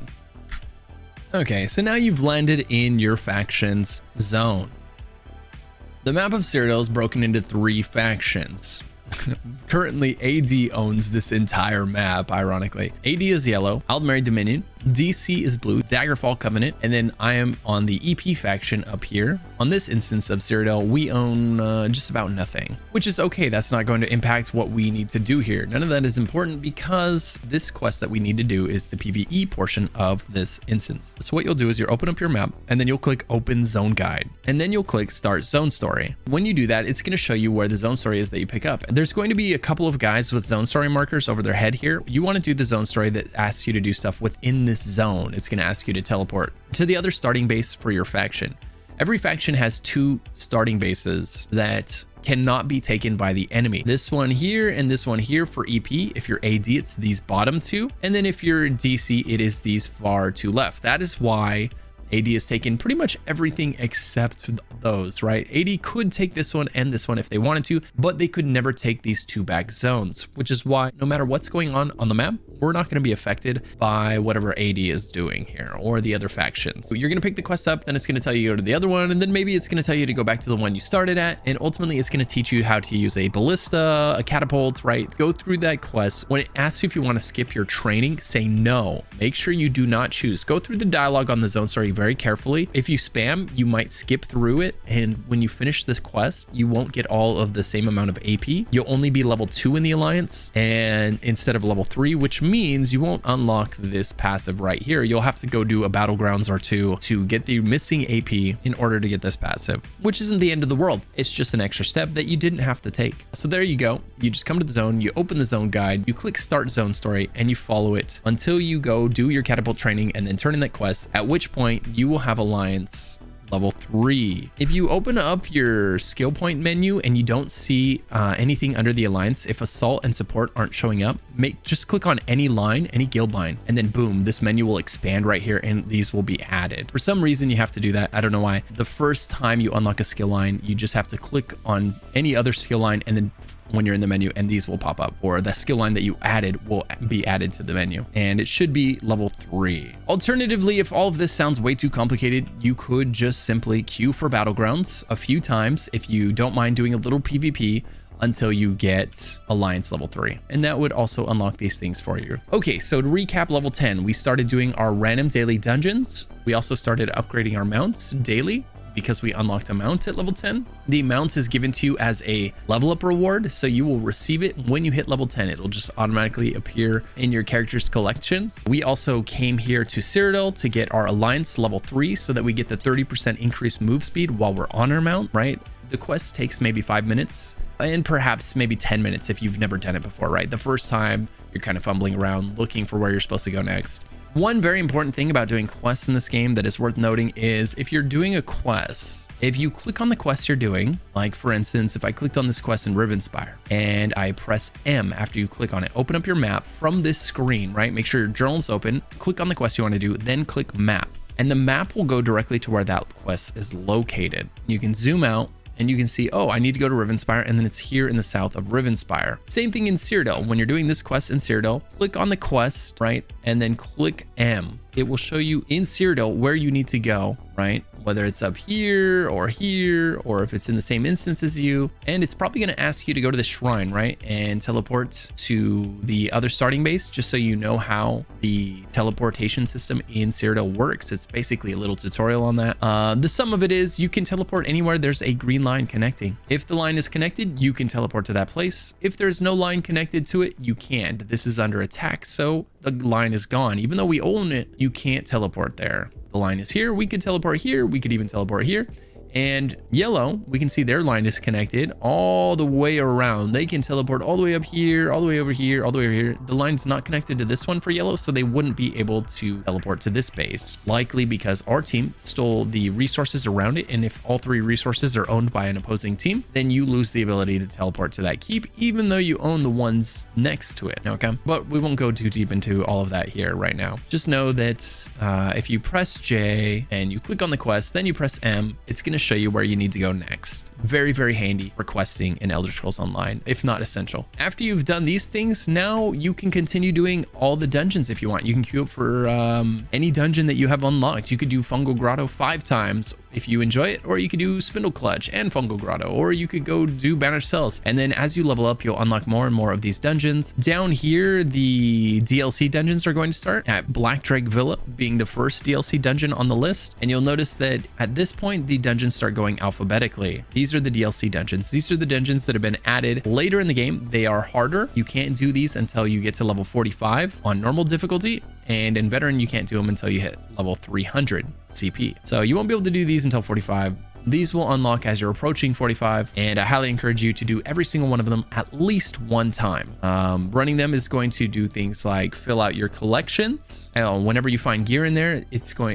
A: Okay, so now you've landed in your factions zone. The map of Cyrodiil is broken into 3 factions. Currently, AD owns this entire map, ironically. AD is yellow, Aldmeri Dominion DC is blue, Daggerfall Covenant, and then I am on the EP faction up here. On this instance of Cyrodiil, we own just about nothing, which is okay. That's not going to impact what we need to do here. None of that is important because this quest that we need to do is the PvE portion of this instance. So what you'll do is you'll open up your map and then you'll click Open Zone Guide, and then you'll click Start Zone Story. When you do that, it's going to show you where the zone story is that you pick up. There's going to be a couple of guys with zone story markers over their head here. You want to do the zone story that asks you to do stuff within this zone. It's going to ask you to teleport to the other starting base for your faction. Every faction has 2 starting bases that cannot be taken by the enemy. This one here and this one here for EP. If you're AD, it's these bottom 2. And then if you're DC, it is these far to left. That is why AD has taken pretty much everything except those, right? AD could take this one and this one if they wanted to, but they could never take these 2 back zones, which is why no matter what's going on the map, we're not going to be affected by whatever AD is doing here or the other factions. So you're going to pick the quest up, then it's going to tell you to go to the other one, and then maybe it's going to tell you to go back to the one you started at, and ultimately it's going to teach you how to use a ballista, a catapult, right? Go through that quest. When it asks you if you want to skip your training, say no. Make sure you do not choose. Go through the dialogue on the zone story very carefully. If you spam, you might skip through it, and when you finish this quest, you won't get all of the same amount of AP. You'll only be level 2 in the alliance, and instead of level 3, which means you won't unlock this passive right here. You'll have to go do a battlegrounds or 2 to get the missing AP in order to get this passive, which isn't the end of the world. It's just an extra step that you didn't have to take. So there you go. You just come to the zone, you open the zone guide, you click Start Zone Story, and you follow it until you go do your catapult training and then turn in that quest, at which point you will have alliance level 3. If you open up your skill point menu and you don't see anything under the alliance, if assault and support aren't showing up, just click on any line, any guild line, and then boom, this menu will expand right here and these will be added. For some reason you have to do that. I don't know why. The first time you unlock a skill line, you just have to click on any other skill line, and then when you're in the menu, and these will pop up, or the skill line that you added will be added to the menu, and it should be level 3. Alternatively, if all of this sounds way too complicated, you could just simply queue for battlegrounds a few times if you don't mind doing a little PvP until you get alliance level 3, and that would also unlock these things for you. Okay, so to recap, level 10, we started doing our random daily dungeons. We also started upgrading our mounts daily because we unlocked a mount at level 10. The mount is given to you as a level up reward, so you will receive it when you hit level 10. It'll just automatically appear in your character's collections. We also came here to Cyrodiil to get our alliance level 3 so that we get the 30% increased move speed while we're on our mount, right? The quest takes maybe 5 minutes and perhaps maybe 10 minutes if you've never done it before, right? The first time you're kind of fumbling around looking for where you're supposed to go next. One very important thing about doing quests in this game that is worth noting is if you're doing a quest, if you click on the quest you're doing, like for instance, if I clicked on this quest in Rivenspire and I press M after you click on it, open up your map from this screen, right? Make sure your journal's open, click on the quest you want to do, then click map. And the map will go directly to where that quest is located. You can zoom out and you can see, oh, I need to go to Rivenspire, and then it's here in the south of Rivenspire. Same thing in Cyrodiil. When you're doing this quest in Cyrodiil, click on the quest, right? And then click M. It will show you in Cyrodiil where you need to go, right? Whether it's up here, or if it's in the same instance as you. And it's probably going to ask you to go to the shrine, right? And teleport to the other starting base, just so you know how the teleportation system in Cyrodiil works. It's basically a little tutorial on that. The sum of it is you can teleport anywhere there's a green line connecting. If the line is connected, you can teleport to that place. If there's no line connected to it, you can't. This is under attack, so the line is gone. Even though we own it, you can't teleport there. The line is here. We could teleport here. We could even teleport here. And yellow, we can see their line is connected all the way around. They can teleport all the way up here, all the way over here, all the way over here. The line's not connected to this one for yellow, so they wouldn't be able to teleport to this base, likely because our team stole the resources around it. And if all 3 resources are owned by an opposing team, then you lose the ability to teleport to that keep, even though you own the ones next to it. Okay, but we won't go too deep into all of that here right now. Just know that if you press J and you click on the quest, then you press M, it's going to show you where you need to go next. Very, very handy for questing in Elder Scrolls Online, if not essential. After you've done these things, now you can continue doing all the dungeons if you want. You can queue up for any dungeon that you have unlocked. You could do Fungal Grotto 5 times if you enjoy it, or you could do Spindle Clutch and Fungal Grotto, or you could go do Banished Cells. And then as you level up, you'll unlock more and more of these dungeons. Down here, the DLC dungeons are going to start at Black Drake Villa being the first DLC dungeon on the list. And you'll notice that at this point, the dungeons start going alphabetically. These are the DLC dungeons. These are the dungeons that have been added later in the game. They are harder. You can't do these until you get to level 45 on normal difficulty. And in veteran, you can't do them until you hit level 300 CP. So you won't be able to do these until 45. These will unlock as you're approaching 45, and I highly encourage you to do every single one of them at least one time. Running them is going to do things like fill out your collections. Whenever you find gear in there,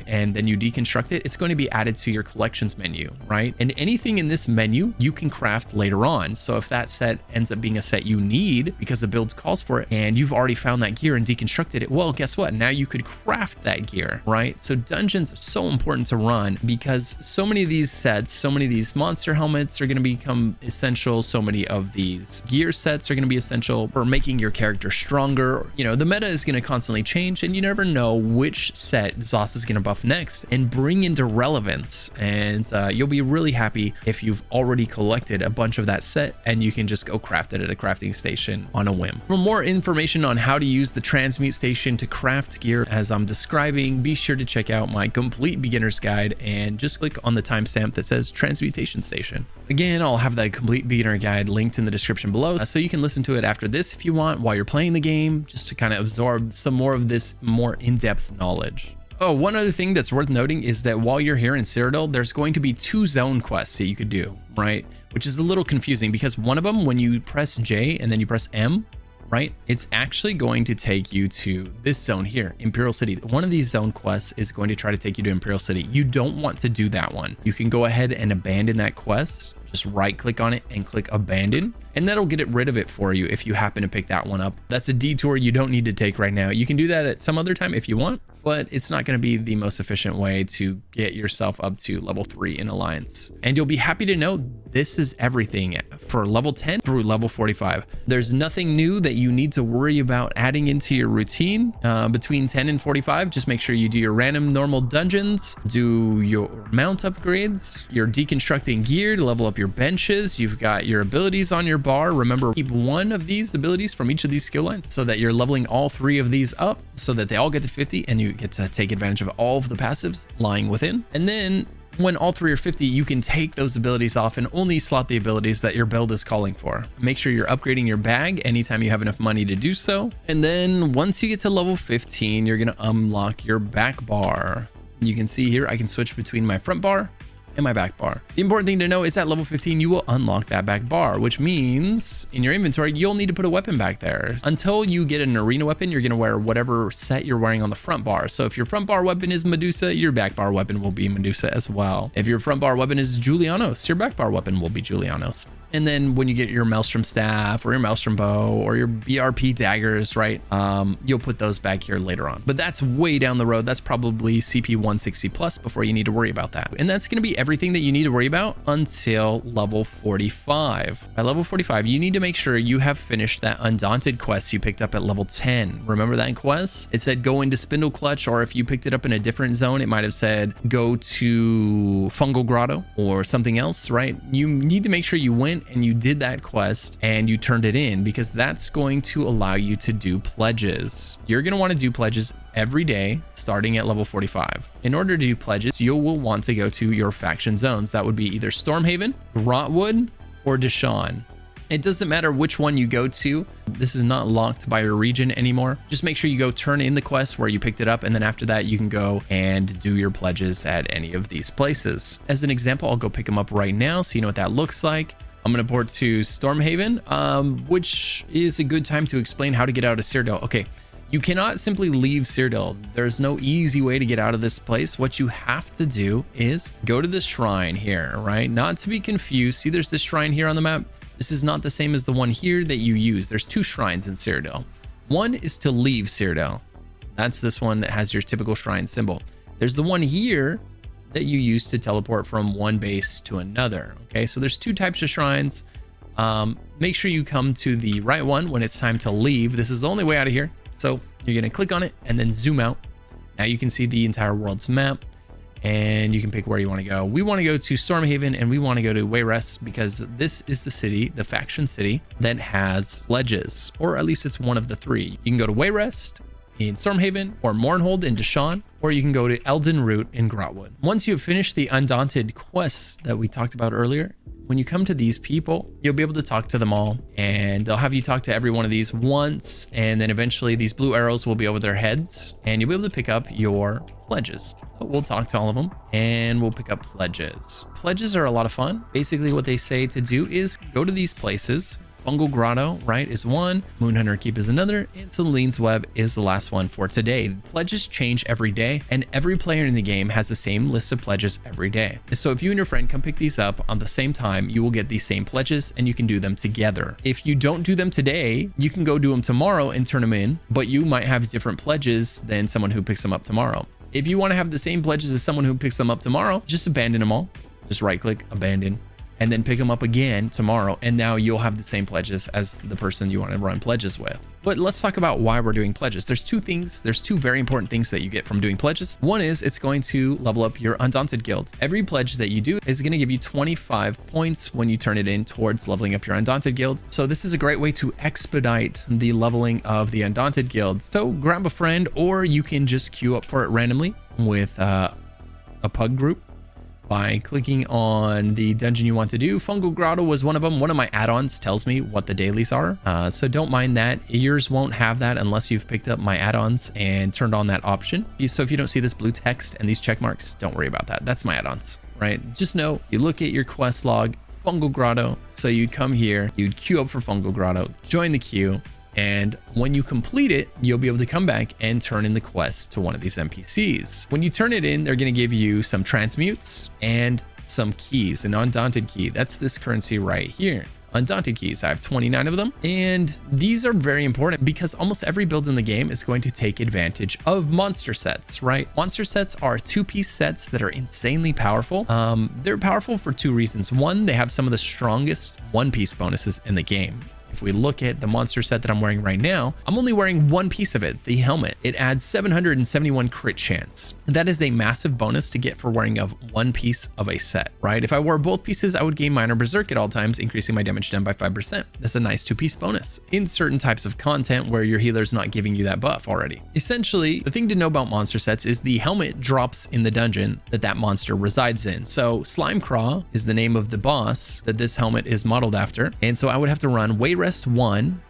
A: and then you deconstruct it, it's going to be added to your collections menu, right? And anything in this menu you can craft later on. So if that set ends up being a set you need because the build calls for it, and you've already found that gear and deconstructed it, well, guess what? Now you could craft that gear, right? So dungeons are so important to run because so many of these sets, so many of these monster helmets are going to become essential. So many of these gear sets are going to be essential for making your character stronger. You know, the meta is going to constantly change, and you never know which set ZOS is going to buff next and bring into relevance. And you'll be really happy if you've already collected a bunch of that set and you can just go craft it at a crafting station on a whim. For more information on how to use the transmute station to craft gear as I'm describing, be sure to check out my complete beginner's guide and just click on the timestamp that says transmutation station. Again, I'll have that complete beginner guide linked in the description below, so you can listen to it after this if you want while you're playing the game, just to kind of absorb some more of this more in-depth knowledge. Oh, one other thing that's worth noting is that while you're here in Cyrodiil, there's going to be 2 zone quests that you could do, right? Which is a little confusing because one of them, when you press J and then you press M, right, it's actually going to take you to this zone here, Imperial City. One of these zone quests is going to try to take you to Imperial City. You don't want to do that one. You can go ahead and abandon that quest. Just right click on it and click abandon, and that'll get rid of it for you if you happen to pick that one up. That's a detour you don't need to take right now. You can do that at some other time if you want, but it's not going to be the most efficient way to get yourself up to level 3 in Alliance. And you'll be happy to know this is everything for level 10 through level 45. There's nothing new that you need to worry about adding into your routine between 10 and 45. Just make sure you do your random normal dungeons, do your mount upgrades, you're deconstructing gear to level up your benches, you've got your abilities on your bar. Remember, keep one of these abilities from each of these skill lines so that you're leveling all 3 of these up so that they all get to 50 and you get to take advantage of all of the passives lying within. And then when all 3 are 50, you can take those abilities off and only slot the abilities that your build is calling for. Make sure you're upgrading your bag anytime you have enough money to do so. And then once you get to level 15, you're going to unlock your back bar. You can see here, I can switch between my front bar and my back bar. The important thing to know is at level 15, you will unlock that back bar, which means in your inventory, you'll need to put a weapon back there. Until you get an arena weapon, you're gonna wear whatever set you're wearing on the front bar. So if your front bar weapon is Medusa, your back bar weapon will be Medusa as well. If your front bar weapon is Julianos, your back bar weapon will be Julianos. And then when you get your Maelstrom staff or your Maelstrom bow or your BRP daggers, right, you'll put those back here later on. But that's way down the road. That's probably CP 160 plus before you need to worry about that. And that's going to be everything that you need to worry about until level 45. At level 45, you need to make sure you have finished that Undaunted quest you picked up at level 10. Remember that quest? It said go into Spindle Clutch, or if you picked it up in a different zone, it might have said go to Fungal Grotto or something else, right? You need to make sure you went and you did that quest and you turned it in, because that's going to allow you to do pledges. You're going to want to do pledges every day starting at level 45. In order to do pledges, you will want to go to your faction zones. That would be either Stormhaven, Grotwood, or Deshawn. It doesn't matter which one you go to. This is not locked by your region anymore. Just make sure you go turn in the quest where you picked it up, and then after that you can go and do your pledges at any of these places. As an example, I'll go pick them up right now so you know what that looks like. I'm going to port to Stormhaven, which is a good time to explain how to get out of Cyrodiil. Okay, you cannot simply leave Cyrodiil. There's no easy way to get out of this place. What you have to do is go to the shrine here, right? Not to be confused. See, there's this shrine here on the map. This is not the same as the one here that you use. There's 2 shrines in Cyrodiil. One is to leave Cyrodiil. That's this one that has your typical shrine symbol. There's the one here that you use to teleport from one base to another. Okay, so there's two types of shrines. Make sure you come to the right one when it's time to leave. This is the only way out of here. So you're going to click on it and then zoom out. Now you can see the entire world's map and you can pick where you want to go. We want to go to Stormhaven and we want to go to Wayrest because this is the city, the faction city that has pledges, or at least it's one of the three. You can go to Wayrest in Stormhaven, or Mournhold in Deshawn, or you can go to Elden Root in Grotwood. Once you've finished the Undaunted quests that we talked about earlier, when you come to these people, you'll be able to talk to them all, and they'll have you talk to every one of these once, and then eventually these blue arrows will be over their heads, and you'll be able to pick up your pledges. So we'll talk to all of them, and we'll pick up pledges. Pledges are a lot of fun. Basically, what they say to do is go to these places. Fungal Grotto, right, is one. Moonhunter Keep is another. And Celine's Web is the last one for today. Pledges change every day, and every player in the game has the same list of pledges every day. So if you and your friend come pick these up on the same time, you will get these same pledges, and you can do them together. If you don't do them today, you can go do them tomorrow and turn them in, but you might have different pledges than someone who picks them up tomorrow. If you want to have the same pledges as someone who picks them up tomorrow, just abandon them all. Just right click, abandon, and then pick them up again tomorrow. And now you'll have the same pledges as the person you want to run pledges with. But let's talk about why we're doing pledges. There's two very important things that you get from doing pledges. One is it's going to level up your Undaunted guild. Every pledge that you do is going to give you 25 points when you turn it in towards leveling up your Undaunted guild. So this is a great way to expedite the leveling of the Undaunted guild. So grab a friend, or you can just queue up for it randomly with a pug group by clicking on the dungeon you want to do. Fungal Grotto was one of them. One of my add-ons tells me what the dailies are. So don't mind that. Yours won't have that unless you've picked up my add-ons and turned on that option. So if you don't see this blue text and these check marks, don't worry about that. That's my add-ons, right? Just know you look at your quest log, Fungal Grotto. So you'd come here, you'd queue up for Fungal Grotto, join the queue, and when you complete it, you'll be able to come back and turn in the quest to one of these NPCs. When you turn it in, they're going to give you some transmutes and some keys, an Undaunted key. That's this currency right here. Undaunted keys. I have 29 of them, and these are very important because almost every build in the game is going to take advantage of monster sets, right? Monster sets are two-piece sets that are insanely powerful. They're powerful for two reasons. One, they have some of the strongest one-piece bonuses in the game. If we look at the monster set that I'm wearing right now, I'm only wearing one piece of it, the helmet. It adds 771 crit chance. That is a massive bonus to get for wearing one piece of a set, right? If I wore both pieces, I would gain Minor Berserk at all times, increasing my damage done by 5%. That's a nice two-piece bonus in certain types of content where your healer's not giving you that buff already. Essentially, the thing to know about monster sets is the helmet drops in the dungeon that monster resides in. So Slimecraw is the name of the boss that this helmet is modeled after. And so I would have to run Wayrest 1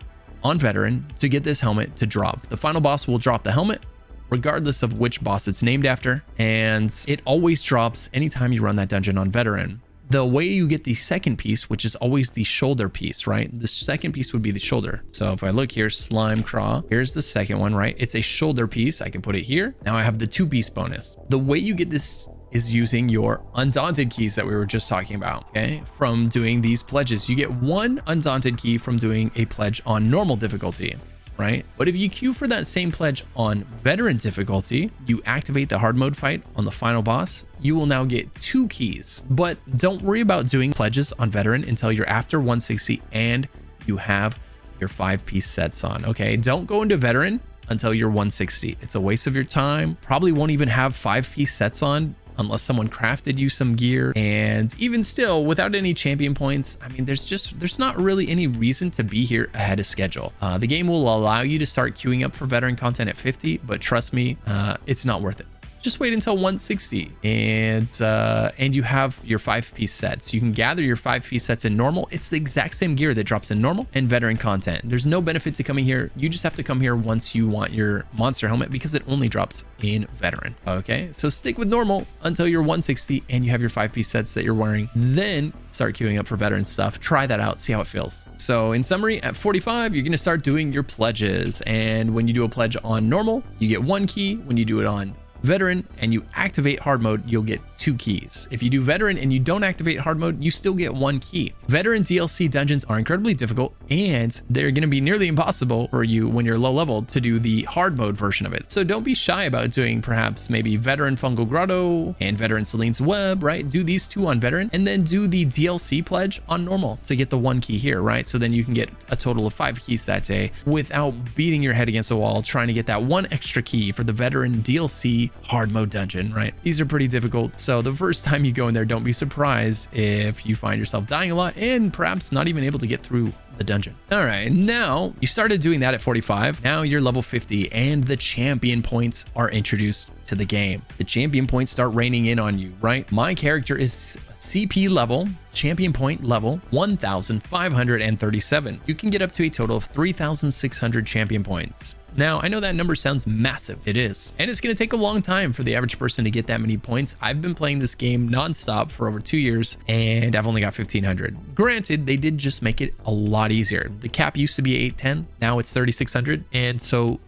A: on Veteran to get this helmet to drop. The final boss will drop the helmet regardless of which boss it's named after, and it always drops anytime you run that dungeon on Veteran. The way you get the second piece, which is always the shoulder piece, right? The second piece would be the shoulder. So if I look here, Slimecraw, here's the second one, right? It's a shoulder piece. I can put it here. Now I have the two-piece bonus. The way you get this is using your Undaunted keys that we were just talking about, okay? From doing these pledges. You get one Undaunted key from doing a pledge on normal difficulty, right? But if you queue for that same pledge on Veteran difficulty, you activate the hard mode fight on the final boss, you will now get 2 keys. But don't worry about doing pledges on Veteran until you're after 160 and you have your 5-piece sets on, okay? Don't go into Veteran until you're 160. It's a waste of your time. Probably won't even have 5-piece sets on unless someone crafted you some gear. And even still, without any champion points, I mean, there's not really any reason to be here ahead of schedule. The game will allow you to start queuing up for Veteran content at 50, but trust me, it's not worth it. Just wait until 160 and you have your 5-piece sets. You can gather your 5-piece sets in normal. It's the exact same gear that drops in normal and Veteran content. There's no benefit to coming here. You just have to come here once you want your monster helmet because it only drops in Veteran. Okay, so stick with normal until you're 160 and you have your 5-piece sets that you're wearing. Then start queuing up for Veteran stuff. Try that out, see how it feels. So in summary, at 45, you're gonna start doing your pledges. And when you do a pledge on normal, you get 1 key. When you do it on veteran and you activate hard mode, you'll get 2 keys. If you do veteran and you don't activate hard mode, you still get 1 key. Veteran DLC dungeons are incredibly difficult, and they're going to be nearly impossible for you when you're low level to do the hard mode version of it. So don't be shy about doing perhaps maybe veteran Fungal Grotto and veteran Celine's Web, right? Do these 2 on veteran and then do the DLC pledge on normal to get the 1 key here, right? So then you can get a total of 5 keys that day without beating your head against a wall trying to get that 1 extra key for the veteran DLC hard mode dungeon, right? These are pretty difficult. So the first time you go in there, don't be surprised if you find yourself dying a lot and perhaps not even able to get through the dungeon. All right, now you started doing that at 45. Now you're level 50 and the champion points are introduced to the game. The champion points start raining in on you, right? My character is CP level, champion point level 1,537. You can get up to a total of 3,600 champion points. Now, I know that number sounds massive. It is. And it's going to take a long time for the average person to get that many points. I've been playing this game nonstop for over 2 years, and I've only got 1,500. Granted, they did just make it a lot easier. The cap used to be 810. Now it's 3,600. And so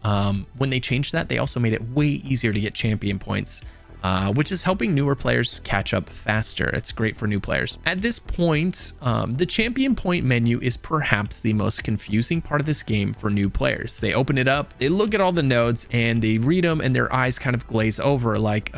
A: when they changed that, they also made it way easier to get champion points, which is helping newer players catch up faster. It's great for new players. At this point, the champion point menu is perhaps the most confusing part of this game for new players. They open it up, they look at all the nodes, and they read them, and their eyes kind of glaze over like,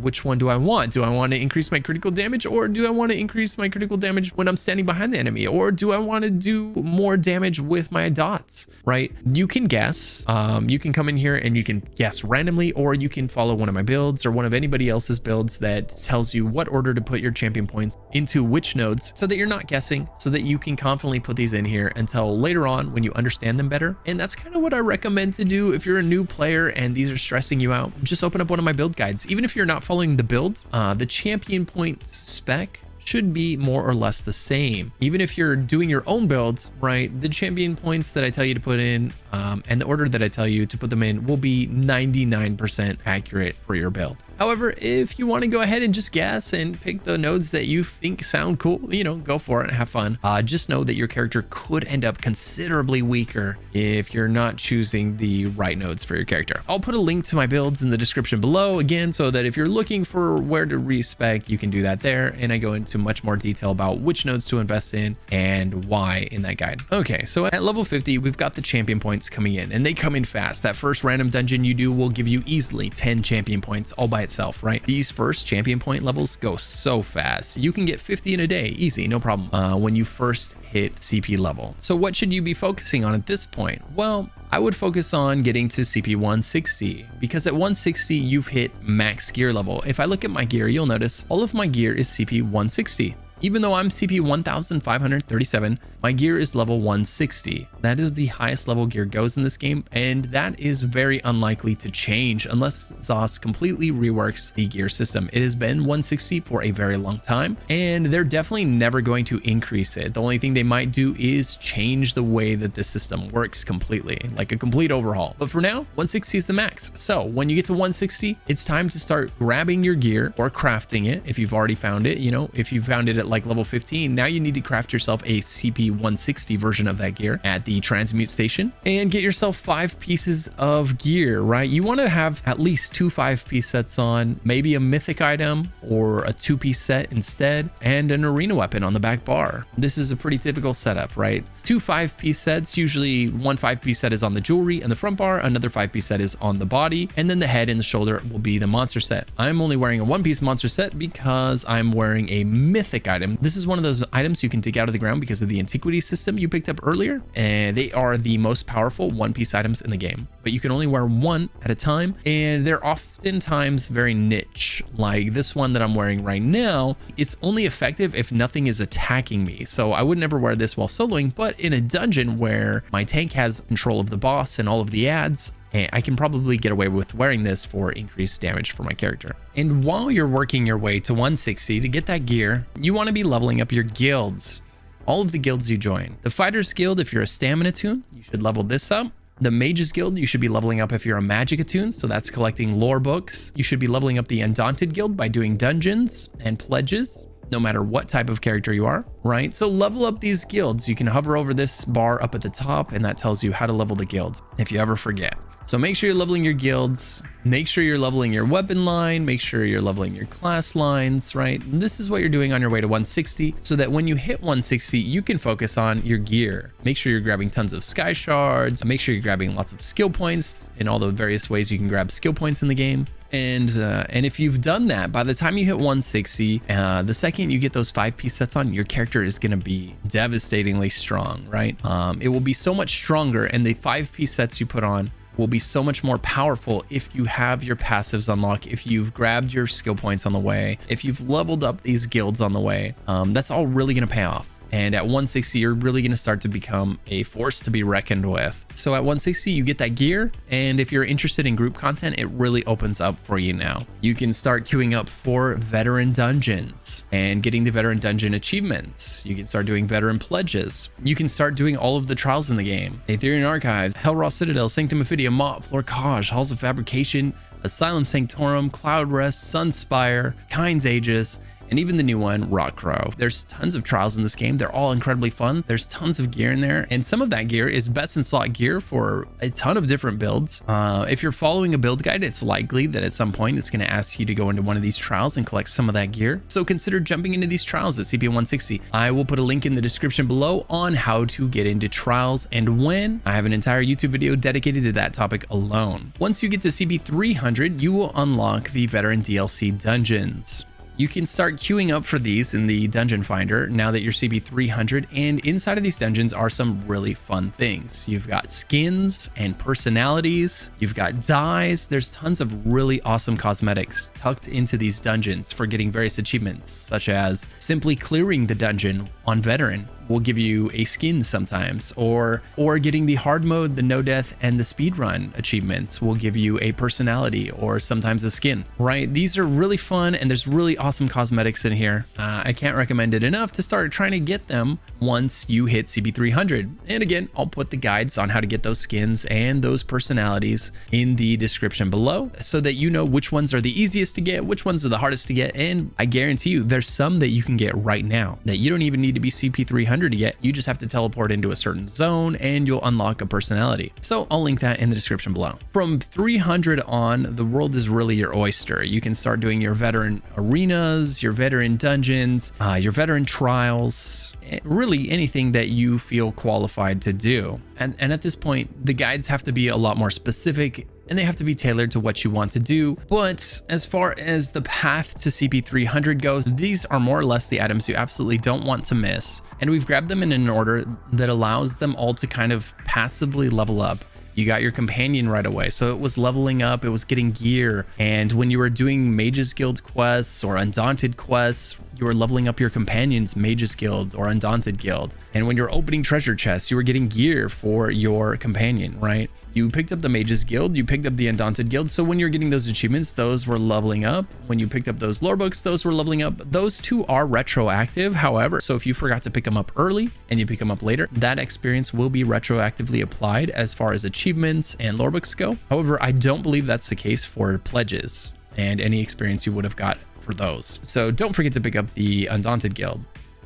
A: which one do I want? Do I want to increase my critical damage, or do I want to increase my critical damage when I'm standing behind the enemy, or do I want to do more damage with my dots, right? You can guess. You can come in here and you can guess randomly, or you can follow one of my builds or one of anybody else's builds that tells you what order to put your champion points into which nodes, so that you're not guessing, so that you can confidently put these in here until later on when you understand them better. And that's kind of what I recommend to do if you're a new player and these are stressing you out. Just open up one of my build guides. Even if you're not following the build, the champion point spec should be more or less the same. Even if you're doing your own build, right, the champion points that I tell you to put in and the order that I tell you to put them in will be 99% accurate for your build. However, if you want to go ahead and just guess and pick the nodes that you think sound cool, you know, go for it and have fun. Just know that your character could end up considerably weaker if you're not choosing the right nodes for your character. I'll put a link to my builds in the description below again, so that if you're looking for where to respec, you can do that there. And I go into much more detail about which nodes to invest in and why in that guide. Okay, so at level 50, we've got the champion points coming in, and they come in fast. That first random dungeon you do will give you easily 10 champion points all by itself, right? These first champion point levels go so fast. You can get 50 in a day, easy, no problem, when you first hit CP level. So what should you be focusing on at this point? Well, I would focus on getting to CP 160, because at 160, you've hit max gear level. If I look at my gear, you'll notice all of my gear is CP 160. Even though I'm CP 1,537, my gear is level 160. That is the highest level gear goes in this game, and that is very unlikely to change unless ZOS completely reworks the gear system. It has been 160 for a very long time, and they're definitely never going to increase it. The only thing they might do is change the way that the system works completely, like a complete overhaul. But for now, 160 is the max. So when you get to 160, it's time to start grabbing your gear or crafting it if you've already found it. You know, if you found it at like level 15, now you need to craft yourself a CP 160 version of that gear at the transmute station and get yourself 5 pieces of gear, right? You want to have at least 2 5-piece sets on, maybe a mythic item or a 2-piece set instead, and an arena weapon on the back bar. This is a pretty typical setup, right? 2 5-piece sets, usually 1 5-piece set is on the jewelry and the front bar, another 5-piece set is on the body, and then the head and the shoulder will be the monster set. I'm only wearing a 1-piece monster set because I'm wearing a mythic item. This is one of those items you can dig out of the ground because of the antiquity system you picked up earlier, and they are the most powerful 1-piece items in the game, but you can only wear 1 at a time, and they're oftentimes very niche. Like this one that I'm wearing right now, it's only effective if nothing is attacking me, so I would never wear this while soloing. But in a dungeon where my tank has control of the boss and all of the ads, I can probably get away with wearing this for increased damage for my character. And while you're working your way to 160 to get that gear, you want to be leveling up your guilds. All of the guilds you join. The Fighters Guild, if you're a stamina toon, you should level this up. The Mages Guild, you should be leveling up if you're a magic attuned, so that's collecting lore books. You should be leveling up the Undaunted Guild by doing dungeons and pledges, no matter what type of character you are, right? So level up these guilds. You can hover over this bar up at the top, and that tells you how to level the guild if you ever forget. So make sure you're leveling your guilds, make sure you're leveling your weapon line, make sure you're leveling your class lines, right? And this is what you're doing on your way to 160, so that when you hit 160, you can focus on your gear. Make sure you're grabbing tons of sky shards, make sure you're grabbing lots of skill points in all the various ways you can grab skill points in the game. And if you've done that, by the time you hit 160, the second you get those 5-piece sets on, your character is going to be devastatingly strong, right? It will be so much stronger, and the 5-piece sets you put on will be so much more powerful if you have your passives unlocked, if you've grabbed your skill points on the way, if you've leveled up these guilds on the way. That's all really going to pay off. And at 160, you're really going to start to become a force to be reckoned with. So at 160, you get that gear. And if you're interested in group content, it really opens up for you now. You can start queuing up for veteran dungeons and getting the veteran dungeon achievements. You can start doing veteran pledges. You can start doing all of the trials in the game. Aetherian Archives, Hellraw Citadel, Sanctum Ophidia, Mott, Florcage, Halls of Fabrication, Asylum Sanctorum, Cloud Rest, Sunspire, Kynes Aegis, and even the new one, Rockcrow. There's tons of trials in this game. They're all incredibly fun. There's tons of gear in there, and some of that gear is best in slot gear for a ton of different builds. If you're following a build guide, it's likely that at some point it's going to ask you to go into one of these trials and collect some of that gear. So consider jumping into these trials at CP 160. I will put a link in the description below on how to get into trials and when. I have an entire YouTube video dedicated to that topic alone. Once you get to CP 300, you will unlock the veteran DLC dungeons. You can start queuing up for these in the dungeon finder now that you're CP 300, and inside of these dungeons are some really fun things. You've got skins and personalities, you've got dyes, there's tons of really awesome cosmetics tucked into these dungeons for getting various achievements, such as simply clearing the dungeon on veteran will give you a skin sometimes, or getting the hard mode, the no death, and the speed run achievements will give you a personality or sometimes a skin, right? These are really fun, and there's really awesome cosmetics in here. I can't recommend it enough to start trying to get them once you hit CP 300. And again, I'll put the guides on how to get those skins and those personalities in the description below, so that you know which ones are the easiest to get, which ones are the hardest to get. And I guarantee you there's some that you can get right now that you don't even need to be CP 300 to get. You just have to teleport into a certain zone and you'll unlock a personality. So I'll link that in the description below. From 300 on, the world is really your oyster. You can start doing your veteran arenas, your veteran dungeons, your veteran trials, really anything that you feel qualified to do. And at this point, the guides have to be a lot more specific, and they have to be tailored to what you want to do. But as far as the path to CP 300 goes, these are more or less the items you absolutely don't want to miss. And we've grabbed them in an order that allows them all to kind of passively level up. You got your companion right away, so it was leveling up, it was getting gear. And when you were doing Mages Guild quests or Undaunted quests, you were leveling up your companion's Mages Guild or Undaunted Guild. And when you're opening treasure chests, you were getting gear for your companion, right? You picked up the Mages Guild, you picked up the Undaunted Guild, so when you're getting those achievements, those were leveling up. When you picked up those lore books, those were leveling up. Those two are retroactive, however, so if you forgot to pick them up early and you pick them up later, that experience will be retroactively applied as far as achievements and lore books go. However, I don't believe that's the case for pledges and any experience you would have got for those. So don't forget to pick up the Undaunted Guild.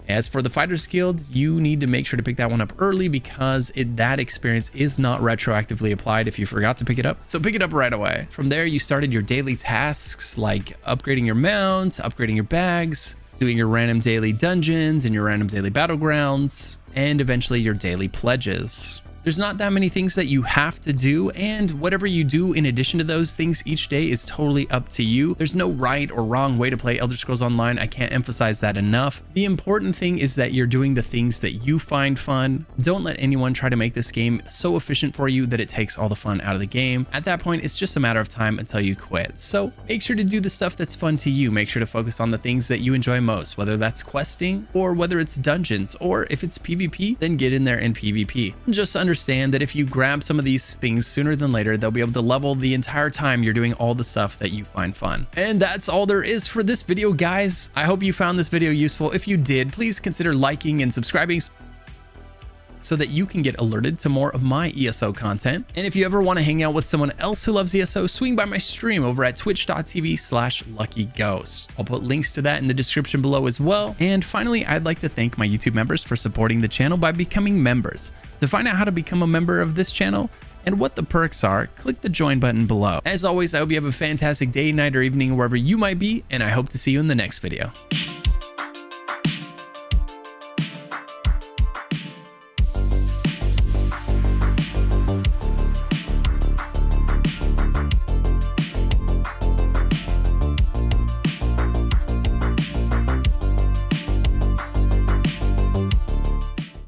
A: As for the Fighters Guild, you need to make sure to pick that one up early because that experience is not retroactively applied if you forgot to pick it up. So pick it up right away. From there, you started your daily tasks like upgrading your mount, upgrading your bags, doing your random daily dungeons and your random daily battlegrounds, and eventually your daily pledges. There's not that many things that you have to do, and whatever you do in addition to those things each day is totally up to you. There's no right or wrong way to play Elder Scrolls Online. I can't emphasize that enough. The important thing is that you're doing the things that you find fun. Don't let anyone try to make this game so efficient for you that it takes all the fun out of the game. At that point, it's just a matter of time until you quit. So make sure to do the stuff that's fun to you. Make sure to focus on the things that you enjoy most, whether that's questing or whether it's dungeons, or if it's PvP, then get in there in PvP. Just understand that if you grab some of these things sooner than later, they'll be able to level the entire time you're doing all the stuff that you find fun. And that's all there is for this video, guys. I hope you found this video useful. If you did, please consider liking and subscribing so that you can get alerted to more of my ESO content. And if you ever want to hang out with someone else who loves ESO, swing by my stream over at twitch.tv/luckyghost. I'll put links to that in the description below as well. And finally, I'd like to thank my YouTube members for supporting the channel by becoming members. To find out how to become a member of this channel and what the perks are, click the join button below. As always, I hope you have a fantastic day, night, or evening wherever you might be, and I hope to see you in the next video.